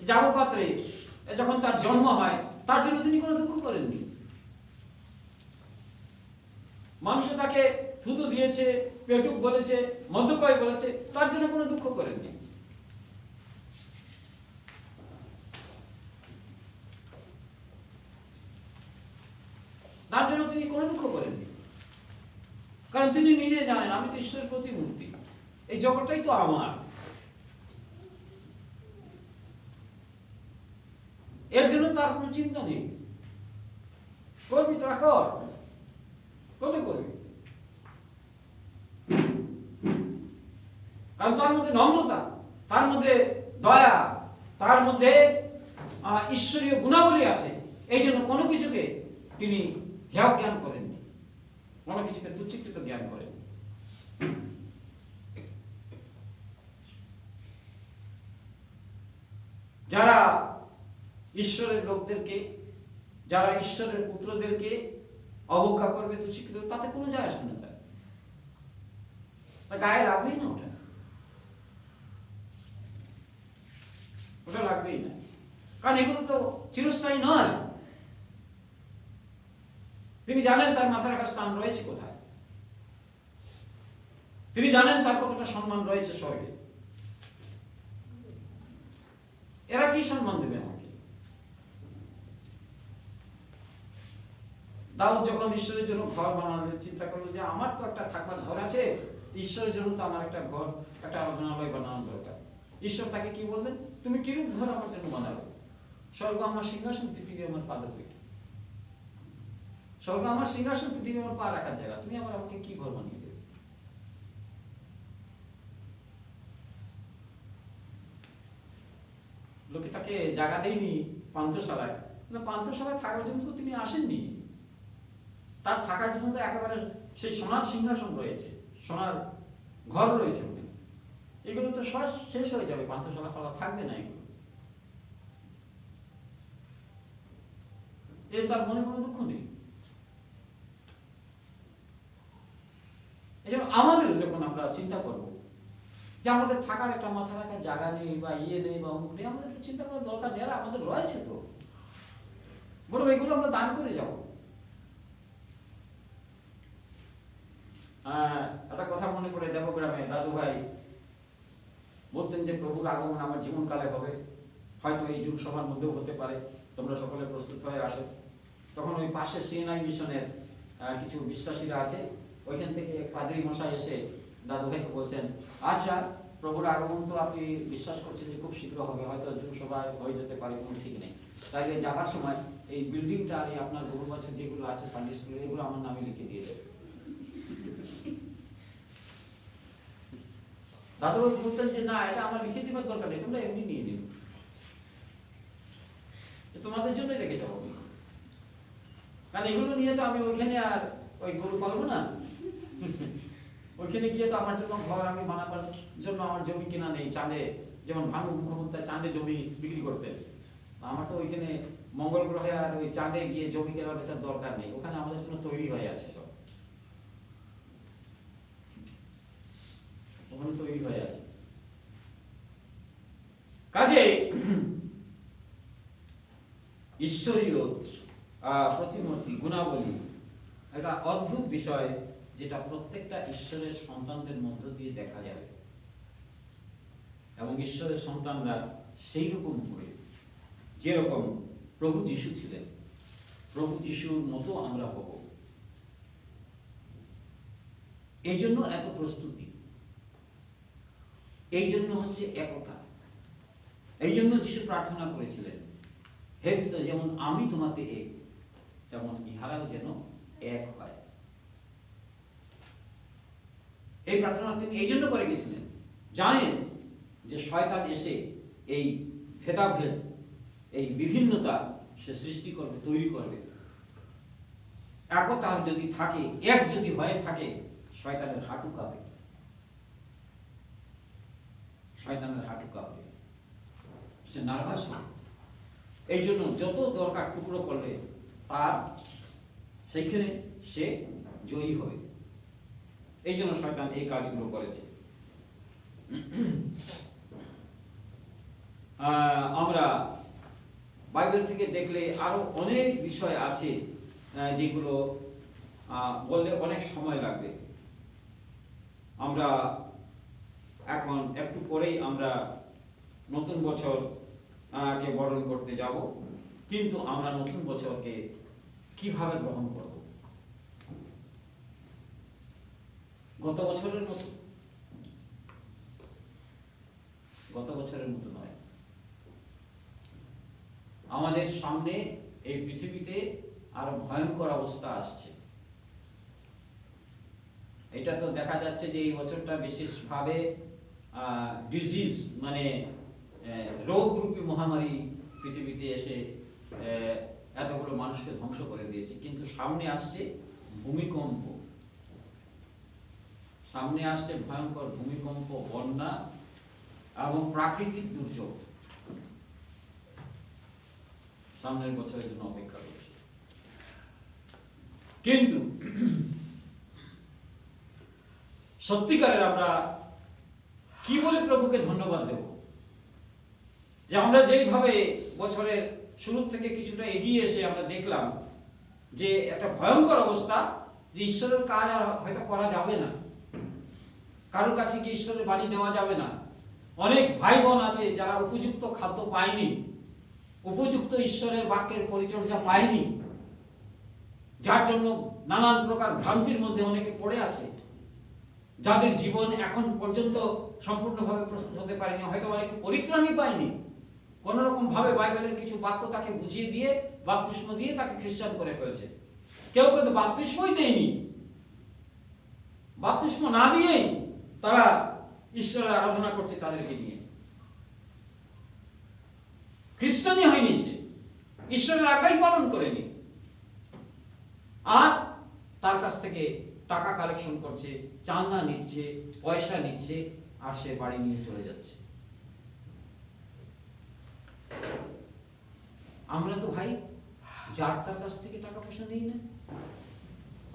যাবপাত্রে যখন তার জন্ম হয় তার জন্য তিনি কোনো দুঃখ করেননি। মানুষ তাকে থুতু দিয়েছে, পেটুক বলেছে, মধ্যপায় বলেছে, তার জন্য কোনো দুঃখ করেননি। তার জন্য তিনি কোনো দুঃখ করেননি, কারণ তিনি নিজে জানেন আমি তো ঈশ্বরের প্রতিমূর্তি, এই জগৎটাই তো আমার। এর জন্য তার কোনো চিন্তা নেই। করবি তোরা কর, কত করবি, কারণ তার মধ্যে নম্রতা, তার মধ্যে দয়া, তার মধ্যে ঈশ্বরীয় গুণাবলী আছে। এই জন্য কোনো কিছুকে তিনি হেয় জ্ঞান করেননি, কোনো কিছুকে তুচ্ছীকৃত জ্ঞান করেন। যারা ঈশ্বরের লোকদেরকে, যারা ঈশ্বরের পুত্রদেরকে অবজ্ঞা করবে, তুচ্ছীকৃত, তাতে কোনো যায় আসবে না, তার গায়ে লাগবেই না, ওটা লাগবেই না। কারণ এগুলো তো চিরস্থায়ী নয়। তিনি জানেন তার মাথা রাখার স্থান রয়েছে কোথায়, তিনি জানেন তার কতটা সম্মান রয়েছে স্বর্গে। এরা কি সম্মান দেবে আমাকে? দাউদ যখন ঈশ্বরের জন্য ঘর বানানোর চিন্তা করলো যে আমার তো একটা থাকবার ঘর আছে, ঈশ্বরের জন্য তো আমার একটা ঘর, একটা আরাধনালয় বানানোর দরকার। ঈশ্বর তাকে কি বললেন? তুমি কিরূপ ঘর আমার জন্য বানাবে? স্বর্গ আমার সিংহাসন, পৃথিবী আমার পাদপীঠ। স্বর্গ আমার সিংহাসন, পৃথিবী আমার পা রাখার জায়গা, তুমি আবার আমাকে কি ঘর বানিয়ে দেবে? লোকে তাকে জায়গা দেয়নি পান্থশালায়, পান্থশালায় থাকার জন্য তো তিনি আসেননি। তার থাকার জন্য তো একেবারে সেই সোনার সিংহাসন রয়েছে, সোনার ঘর রয়েছে। এগুলো তো শেষ হয়ে যাবে, পান্থশালা ফলা থাকবে না এগুলো। এর তার মনে কোনো দুঃখ নেই। এই জন্য আমাদের যখন আমরা চিন্তা করব যে আমাদের থাকার একটা মাথা রাখার জায়গা নেই বা ইয়ে নেই বা অমুক নেই, আমাদের চিন্তা করার দরকার নেই। আমাদের রয়েছে তো, বরং এগুলো আমরা দান করে যাব। একটা কথা মনে পড়ে, দেবগ্রামে দাদু ভাই বলতেন যে প্রভুর আগমন আমার জীবনকালে হবে, হয়তো এই যুগ সভার মধ্যেও হতে পারে, তোমরা সকলে প্রস্তুত হয়ে আসো। তখন ওই পাশে সিএনআই মিশনের কিছু বিশ্বাসীরা আছে, ওইখান থেকে পাদ্রী মশাই এসে দাদু ভাইকে বলছেন, আচ্ছা প্রভুর আগমন তো আপনি বিশ্বাস করছেন যে খুব শীঘ্র হবে, হয়তো যুগ সভায় হয়ে যেতে পারে, কোনো ঠিক নেই, তাইলে যাবার সময় এই বিল্ডিংটা আর আপনার বহু বছর যেগুলো আছে সানডে স্কুলে, এগুলো আমার নামে লিখে দিয়ে দেবে। দাদু ভাই বলতেন যে না, এটা আমার লিখে দিবার দরকার নেই, তোমরা এমনি নিয়ে নিন, তোমাদের জন্যই রেখে যাবো। কারণ এগুলো নিয়ে তো আমি ওইখানে আর ওই গরু পালবো না, ওইখানে গিয়ে তো আমার জন্য ঘর আমি বানাবার জন্য আমার জমি কেনা নেই। চাঁদে যেমন ভানু মুখোপাধ্যায় চাঁদে জমি বিক্রি করতেন, আমার তো ওইখানে মঙ্গল গ্রহে আর ওই চাঁদে গিয়ে জমি কেনার বেচার দরকার নেই, ওখানে আমাদের জন্য তৈরি হয়ে আছে, সব ওখানে তৈরি হয়ে আছে। কাজে ঈশ্বরীয় প্রতিমূর্তি গুণাবলী একটা অদ্ভুত বিষয়, যেটা প্রত্যেকটা ঈশ্বরের সন্তানদের মধ্য দিয়ে দেখা যাবে, এবং ঈশ্বরের সন্তানরা সেই রকম করে, যেরকম প্রভু যিশু ছিলেন, প্রভু যিশুর মতো আমরা হব। এই জন্য এত প্রস্তুতি, এই জন্য হচ্ছে একতা। এই জন্য যিশু প্রার্থনা করেছিলেন, হে পিতা, যেমন আমি তোমাতে এক, তেমন ইহারাও যেন এক হয়। এই প্রার্থনা তিনি এই জন্য করে গেছিলেন, জানেন যে শয়তান এসে এই ভেদাভেদ, এই বিভিন্নতা সে সৃষ্টি করবে, তৈরি করবে। একতা যদি থাকে, এক যদি হয়ে থাকে, শয়তানের হাঁটু কাঁপে, শয়তানের হাঁটু কাঁপে, সে নার্ভাস হয়। এই জন্য যত দরকার টুকরো করলে তার সেইখানে সে জয়ী হবে। এই জন্য শয়তান এই কাজগুলো করেছে। আমরা বাইবেল থেকে দেখলে আরো অনেক বিষয় আছে, যেগুলো বললে অনেক সময় লাগবে। আমরা এখন একটু পরেই আমরা নতুন বছর কে বরণ করতে যাব, কিন্তু আমরা নতুন বছরকে কিভাবে গ্রহণ করব? গত বছরের মতো? গত বছরের মতো নয়। আমাদের সামনে এই পৃথিবীতে আরো ভয়ঙ্কর অবস্থা আসছে। এটা তো দেখা যাচ্ছে যে এই বছরটা বিশেষভাবে ডিজিজ, মানে রোগ রূপী মহামারী পৃথিবীতে এসে এতগুলো মানুষকে ধ্বংস করে দিয়েছে। কিন্তু সামনে আসছে ভূমিকম্প, সামনে আসছে ভয়ঙ্কর ভূমিকম্প, বন্যা এবং প্রাকৃতিক দুর্যোগ সামনের বছরের জন্য অপেক্ষা করছে। কিন্তু সত্যিকারের আমরা কি বলে প্রভুকে ধন্যবাদ দেব যে আমরা যেইভাবে বছরের শুরু থেকে কিছুটা এগিয়ে এসে আমরা দেখলাম যে একটা ভয়ঙ্কর অবস্থা, যে ঈশ্বরের কাজ আর হয়তো করা যাবে না, কারোর কাছে গিয়ে ঈশ্বরের বাণী দেওয়া যাবে না। অনেক ভাই বোন আছে যারা উপযুক্ত খাদ্য পায়নি, উপযুক্ত ঈশ্বরের বাক্যের পরিচর্যা পায়নি, যার জন্য নানান প্রকার ভ্রান্তির মধ্যে অনেকে পড়ে আছে, যাদের জীবন এখন পর্যন্ত সম্পূর্ণভাবে প্রস্তুত হতে পারেনি। হয়তো অনেকে পরিত্রাণই পায়নি, কোন রকম ভাবে বাইবেলের কিছু বাক্য তাকে বুঝিয়ে দিয়ে, বাপ্তিস্ম দিয়ে তাকে খ্রিস্টান করে ফেলছে। কেউ কিন্তু বাপ্তিস্মই দেয়নি, বাপ্তিস্ম না দিয়েই তারা ঈশ্বরের আরাধনা করছে তাদেরকে নিয়ে। খ্রিস্টানই হয়নি, সে ঈশ্বরের আজ্ঞাই পালন করেনি, আর তার কাছ থেকে টাকা কালেকশন করছে, চাঁদা নিচ্ছে, পয়সা নিচ্ছে, আর সে বাড়ি নিয়ে চলে যাচ্ছে। আমরা তো ভাই যার তার কাছ থেকে টাকা পয়সা নেই না।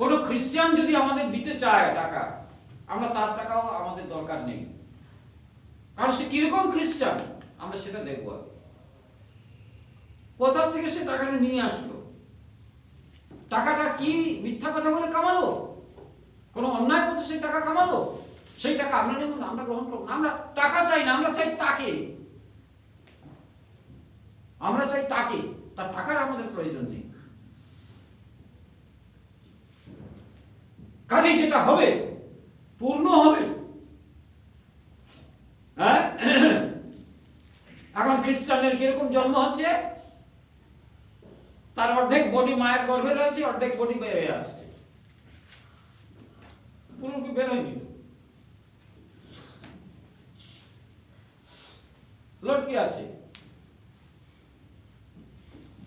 কোন খ্রিস্টান যদি আমাদের দিতে চায় টাকা, আমরা তার টাকাও আমাদের দরকার নেই, কারণ সে কিরকম খ্রিস্টান আমরা সেটা দেখবো। কোথা থেকে সে টাকাটা নিয়ে আসলো, টাকাটা কি মিথ্যা কথা বলে কামালো, কোন অন্যায় পথে সেই টাকা কামালো, সেই টাকা আমরা নেব না, আমরা গ্রহণ করবো না। আমরা টাকা চাই না, আমরা চাই তাকে, আমরা চাই তাকে, তার টাকার আমাদের প্রয়োজন নেই। কাজেই যেটা হবে পূর্ণ হবে। হ্যাঁ, এখন খ্রিস্টানের কিরকম জন্ম হচ্ছে, তার অর্ধেক বডি মায়ের গর্ভে রয়েছে, অর্ধেক বডি বের হয়ে আসছে, পুরোপুরি বের হয়নি, লটকে আছে।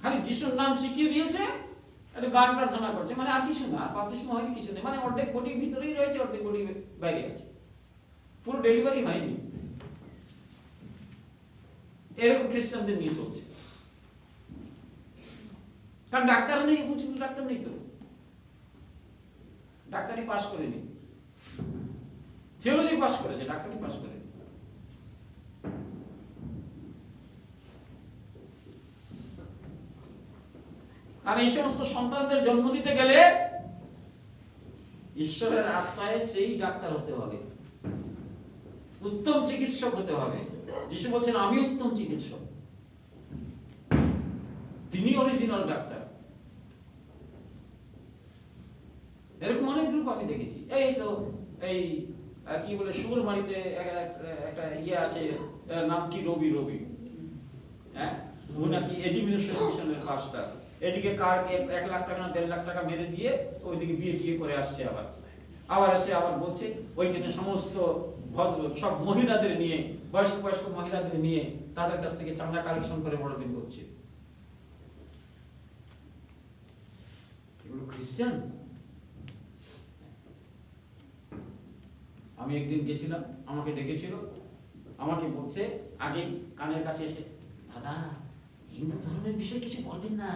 খালি যিশুর নাম শিখিয়ে দিয়েছে, একটা গান প্রার্থনা করছে, মানে আর কিছু না, বাপ্তিস্ম হয়নি, কিছু নেই, মানে অর্ধেক বডি ভিতরেই রয়েছে, অর্ধেক বডি বাইরে আছে, পুরো ডেলিভারি হয়নি। এরকম খ্রিস্টানদের নিয়ে চলছে, কারণ ডাক্তার নেই, উপযুক্ত ডাক্তার নেই, তো ডাক্তারি পাস করেনি, থিওলজি পাস করেছে, ডাক্তারি পাস করেনি। আর এই সমস্ত সন্তানদের জন্ম দিতে গেলে ঈশ্বরের আত্মায় সেই ডাক্তার হতে হবে, উত্তম চিকিৎসক হতে হবে। যিশু বলছেন আমি উত্তম চিকিৎসক, তিনি অরিজিনাল ডাক্তার। এরকম অনেক গ্রুপ আমি দেখেছি। এই তো এই কি বলে সুগুরমারিতে একটা ইয়ে আছে, নাম কি রবি রবি, হ্যাঁ, ও নাকি এডুকেশন মিশনের পাঁচটা, এদিকে কার 1 লাখ টাকা না 1.5 লাখ টাকা মেরে দিয়ে ওইদিকে বিয়ে টিয়ে করে আসছে, আবার এসে আবার বলছে ওইখানে সমস্ত সব মহিলাদের নিয়ে, বয়স্ক বয়স্ক মহিলাদের নিয়ে তাদের কাছ থেকে চাঁদা কালেকশন করে বড়দিন করছে। এগুলো খ্রিস্টান? আমি একদিন গেছিলাম, আমাকে ডেকেছিল, আমাকে বলছে আগে কানের কাছে এসে, দাদা হিন্দু ধর্মের বিষয়ে কিছু বলবেন না।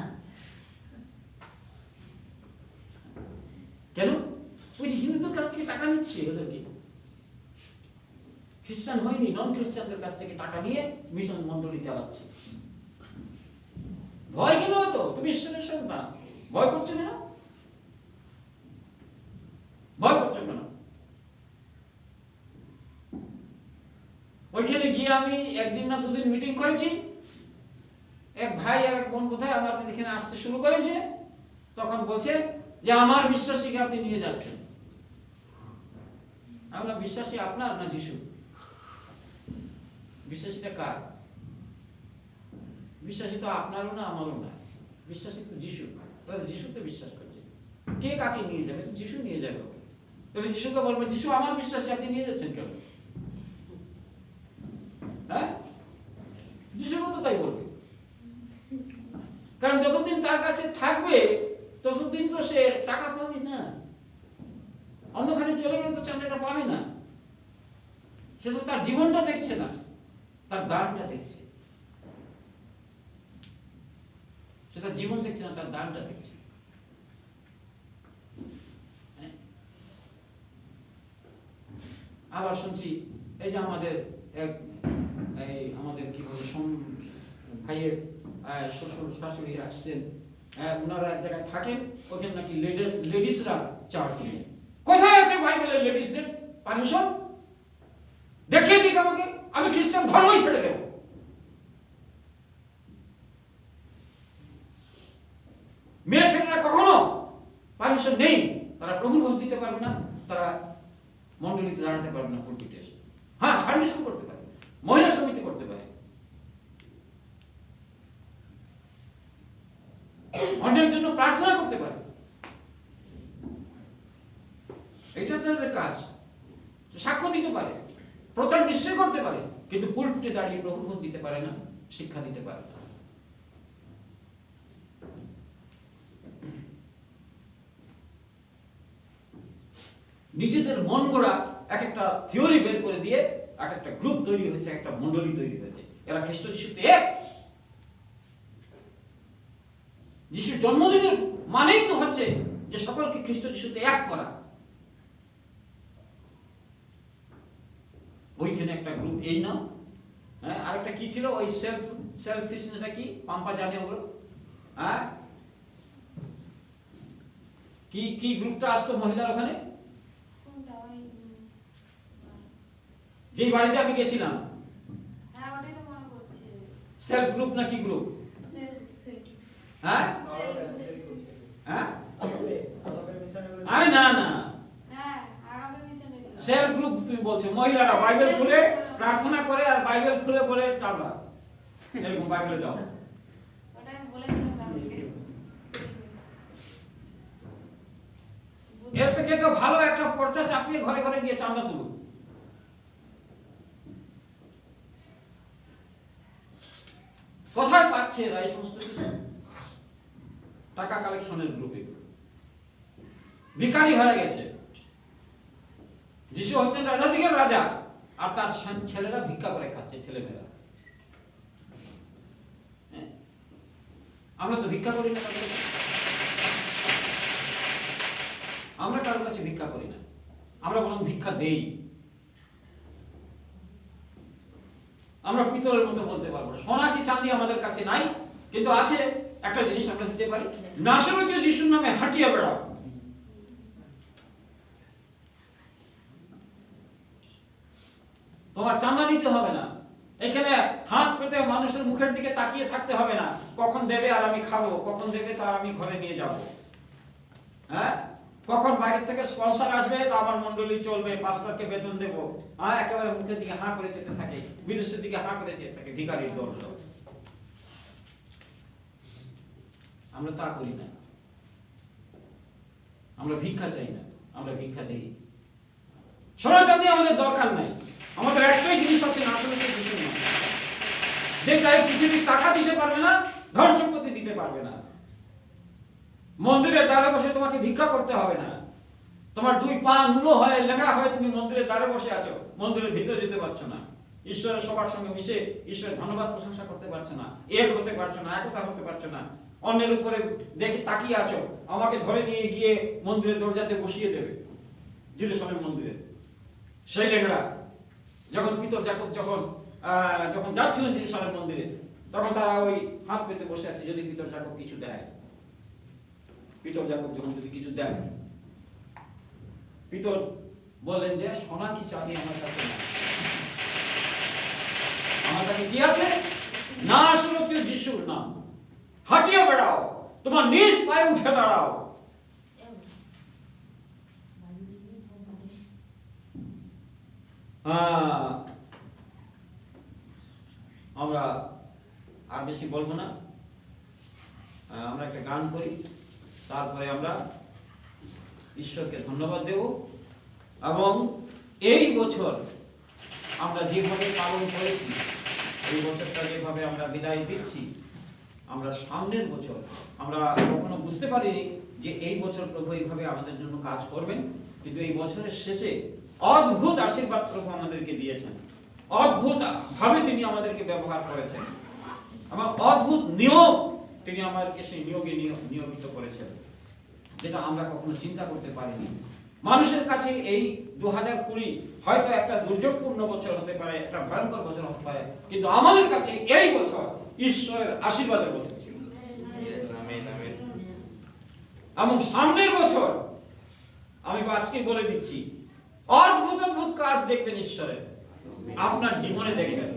কেন? ওই যে হিন্দুদের কাছ থেকে টাকা নিচ্ছে, ওদেরকে খ্রিস্টান হয়নি, নন খ্রিস্টানদের কাছ থেকে টাকা নিয়ে মিশন মন্ডলী চালাচ্ছে। ভয় কেন হতো? তুমি ঈশ্বরের সন্তান, ভয় করছো কেন? ভয় করছো কেন? ওইখানে গিয়ে আমি 1 দিন না 2 দিন মিটিং করেছি। এক ভাই আর এক বোন কোথায় আমার এখানে আসতে শুরু করেছে, তখন বলছে যে আমার বিশ্বাসীকে আপনি নিয়ে যাচ্ছেন। আমরা বিশ্বাসী আপনার না যিশু? বিশ্বাসীটা কার? বিশ্বাসী তো আপনারও না আমারও না, বিশ্বাসী তো যিশু। তাহলে যিশুতে বিশ্বাস করছে, কে কাকে নিয়ে যাবে? তো যিশু নিয়ে যাবে ওকে। তাহলে যিশুকে বলবেন যিশু আমার বিশ্বাসী, আপনি নিয়ে যাচ্ছেন কেন? হ্যাঁ, যিশুকে তো তাই বলবে, কারণ যতদিন তার কাছে থাকবে ততদিন তো সে টাকা পাবে না। অন্যখানে চলে গেলে তো চাঁদাটা পাবে না। সে তো তার জীবনটা দেখছে না, তার দানটা দেখছে। সে তার জীবন দেখছে না, তার দানটা দেখছে। আবার শুনছি এই যে আমাদের আমাদের কি বলে ভাইয়ের শ্বশুর শাশুড়ি আসছেন, ওনারা এক জায়গায় থাকেন, ওখানে নাকি লেডিসরা চার্জ নেই। কোথায় আছে বাইবেলের লেডিসদের পারমিশন? দেখিয়ে দিক আমাকে, আমি খ্রিস্টান ধর্মই ছেড়ে দেব। মেয়ে ছেলেরা কখনো পারমিশন নেই, তারা প্রভুর ভোজ দিতে পারবে না, তারা মন্ডলীতে দাঁড়াতে পারবে না, পুলপিটে এসে। হ্যাঁ, সানডে স্কুল করতে পারে, মহিলা সমিতি করতে পারে, অন্যের জন্য প্রার্থনা করতে পারে, এটা তাদের কাজ। সাক্ষ্য দিতে পারে, প্রচার নিশ্চয় করতে পারে, কিন্তু পুলপিটে দাঁড়িয়ে প্রভুর ভোজ দিতে পারে না, শিক্ষা দিতে পারে না। নিজেদের মন গড়া এক একটা থিওরি বের করে দিয়ে এক একটা গ্রুপ তৈরি হয়েছে, একটা মন্ডলী তৈরি হয়েছে। এরা খ্রিস্ট যিশুতে এক। যিশুর জন্মদিনের মানেই তো হচ্ছে যে সকলকে খ্রিস্ট যিশুতে এক করা। ওইখানে একটা গ্রুপ এই না, হ্যাঁ, আরেকটা কি ছিল ওই সেলফিশনেসটা কি পাম্পা জানে ওগুলো, হ্যাঁ, কি কি গ্রুপটা আসতো মহিলার ওখানে, যেই বাড়িতে আমি গেছিলাম, সেলফ গ্রুপ না কি গ্রুপ, হ্যাঁ হ্যাঁ, আরে না না, সেলফ গ্রুপ তুমি বলছো, মহিলারা বাইবেল খুলে প্রার্থনা করে আর বাইবেল খুলে বলে চাঁদা, এরকম বাইবেলে দাও। এর থেকে তো ভালো একটা পর্চা চাপিয়ে ঘরে ঘরে গিয়ে চাঁদা তুলুন। কোথায় পাচ্ছে এরা এই সমস্ত কিছু? টাকা কালেকশনের গ্রুপে ভিখারি হয়ে গেছে। যিশু হচ্ছেন রাজাদিগের রাজা, আর তার ছেলেরা ভিক্ষা করে খাচ্ছে, ছেলেমেয়েরা। আমরা তো ভিক্ষা করি না, আমরা কারোর কাছে ভিক্ষা করি না, আমরা বরং ভিক্ষা দেই। আমরা পিতলের মতো বলতে পারবো, সোনা কি চাঁদি আমাদের কাছে নাই, কিন্তু আছে একটা জিনিস আমরা দিতে পারি, নাসরতীয় যিশুর নামে হাঁটিয়ে বেড়াও। তোমার চাঁদা নিতে হবে না, এখানে হাত পেতে মানুষের মুখের দিকে তাকিয়ে থাকতে হবে না, কখন দেবে আর আমি খাবো, কখন দেবে তার আমি ঘরে নিয়ে যাব। হ্যাঁ, কখন বাইরে থেকে স্পন্সর আসবে তা আমার মন্ডলী চলবে, পাস্টারকে বেতন দেবো। হ্যাঁ, একেবারে মুখের দিকে হাঁ করে যেতে থাকে, বিদেশের দিকে হাঁ করে যেতে থাকে, ভিখারির দল। আমরা তা করি না, আমরা ভিক্ষা চাই না, আমরা ভিক্ষা দিই। সোনা চাঁদি আমাদের দরকার নাই, আমাদের একটাই জিনিস আছে, নাসরতীয় যিশুর নাম। যে গায়ে পৃথিবীর টাকা দিতে পারবে না, ধন সম্পত্তি দিতে পারবে না। মন্দিরের দ্বারে বসে তোমাকে ভিক্ষা করতে হবে না। তোমার দুই পা নুলো হয়ে লেংড়া হয়ে তুমি মন্দিরের দ্বারে বসে আছো, মন্দিরের ভিতরে যেতে পারছো না, ঈশ্বরের সবার সঙ্গে মিশে ঈশ্বরের ধন্যবাদ প্রশংসা করতে পারছো না, এক হতে পারছো না, একতা হতে পারছো না। অন্যের উপরে দেখে তাকিয়ে আছো, আমাকে ধরে নিয়ে গিয়ে মন্দিরের দরজাতে বসিয়ে দেবে, জেরুজালেম মন্দিরে। সেই লেংড়া যখন পিতর যাকব যখন যাচ্ছিলেন জেরুজালেম মন্দিরে, তখন তারা ওই হাত পেতে বসে আছে, যদি পিতর যাকব কিছু দেয়। পিতর যাকব যখন যদি কিছু দেয়, পিতর বললেন যে সোনা কি চাঁদি আমার কাছে নাই, আমার কাছে কি আছে? নাসরতীয় যিশুর নাম। হাঁটিয়ে বেড়াও, তোমার নিজ পায়ে উঠে দাঁড়াও। আমরা আর বেশি বলবো না, আমরা একটা গান করি, তারপরে আমরা ঈশ্বরকে ধন্যবাদ দেব। এবং এই বছর আমরা যেভাবে পালন করেছি, এই বছরটা যেভাবে আমরা বিদায় দিচ্ছি, আমরা সামনের বছর আমরা কখনো বুঝতে পারিনি যে এই বছর প্রভু এইভাবে আমাদের জন্য কাজ করবেন, কিন্তু এই বছরের শেষে অদ্ভুত আশীর্বাদ প্রভু আমাদেরকে দিয়েছেন, অদ্ভুত ভাবে তিনি আমাদেরকে ব্যবহার করেছেন, এবং অদ্ভুত নিয়োগ তিনি আমাদেরকে সেই নিয়োগে নিয়োজিত করেছেন, যেটা আমরা কখনো চিন্তা করতে পারিনি। মানুষের কাছে এই 2020 হয়তো একটা দুর্যোগপূর্ণ বছর হতে পারে, একটা ভয়ঙ্কর বছর হতে পারে, কিন্তু আমাদের কাছে এই বছর ঈশ্বরের আশীর্বাদের বছর ছিল। এবং সামনের বছর আমি আজকে বলে দিচ্ছি, অদ্ভুত অদ্ভুত কাজ দেখবেন ঈশ্বরের, আপনার জীবনে দেখবেন,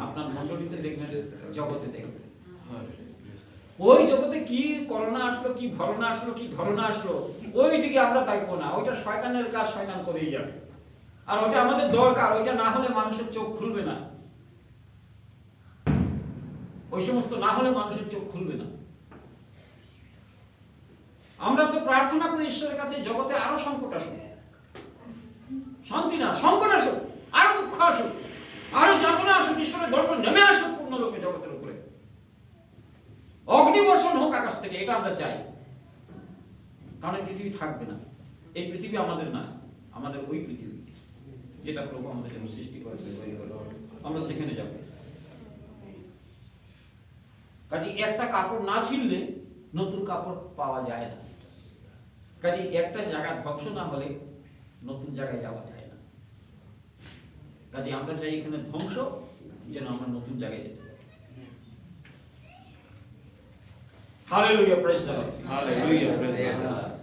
আপনার মণ্ডলীতে দেখবেন, জগতে দেখবেন। ওই জগতে কি করোনা আসলো, কি ভরনা আসলো, কি ধরনা আসলো, ওই দিকে আমরা দেখবো না, ওইটা শয়তানের কাজ, শয়তান করেই যাবে। আর ওইটা আমাদের দরকার, ওইটা না হলে মানুষের চোখ খুলবে না, ওই সমস্ত না হলে মানুষের চোখ খুলবে না। আমরা তো প্রার্থনা করি ঈশ্বরের কাছে জগতে আরো সংকট আসুক, শান্তি না, সংকট আসুক, আরো দুঃখ আসুক, আরো যাতনা আসুক, ঈশ্বরের ধর্ম নেমে আসুক পূর্ণরূপে জগতের উপরে, অগ্নিবর্ষণ হোক আকাশ থেকে, এটা আমরা চাই। কারণ পৃথিবী থাকবে না, এই পৃথিবী আমাদের না, আমাদের ওই পৃথিবী যেটা প্রভু আমাদের জন্য সৃষ্টি করেছে, আমরা সেখানে যাব। কাজে একটা কাপড় না ছিঁড়লে নতুন কাপড় পাওয়া যায় না, কাজে একটা জায়গা ধ্বংস না হলে নতুন জায়গায় যাওয়া যায় না। কাজে আমরা চাই এখানে ধ্বংস, যেন আমরা নতুন জায়গায় যেতে পারি। Hallelujah, praise the Lord. Hallelujah, praise the Lord.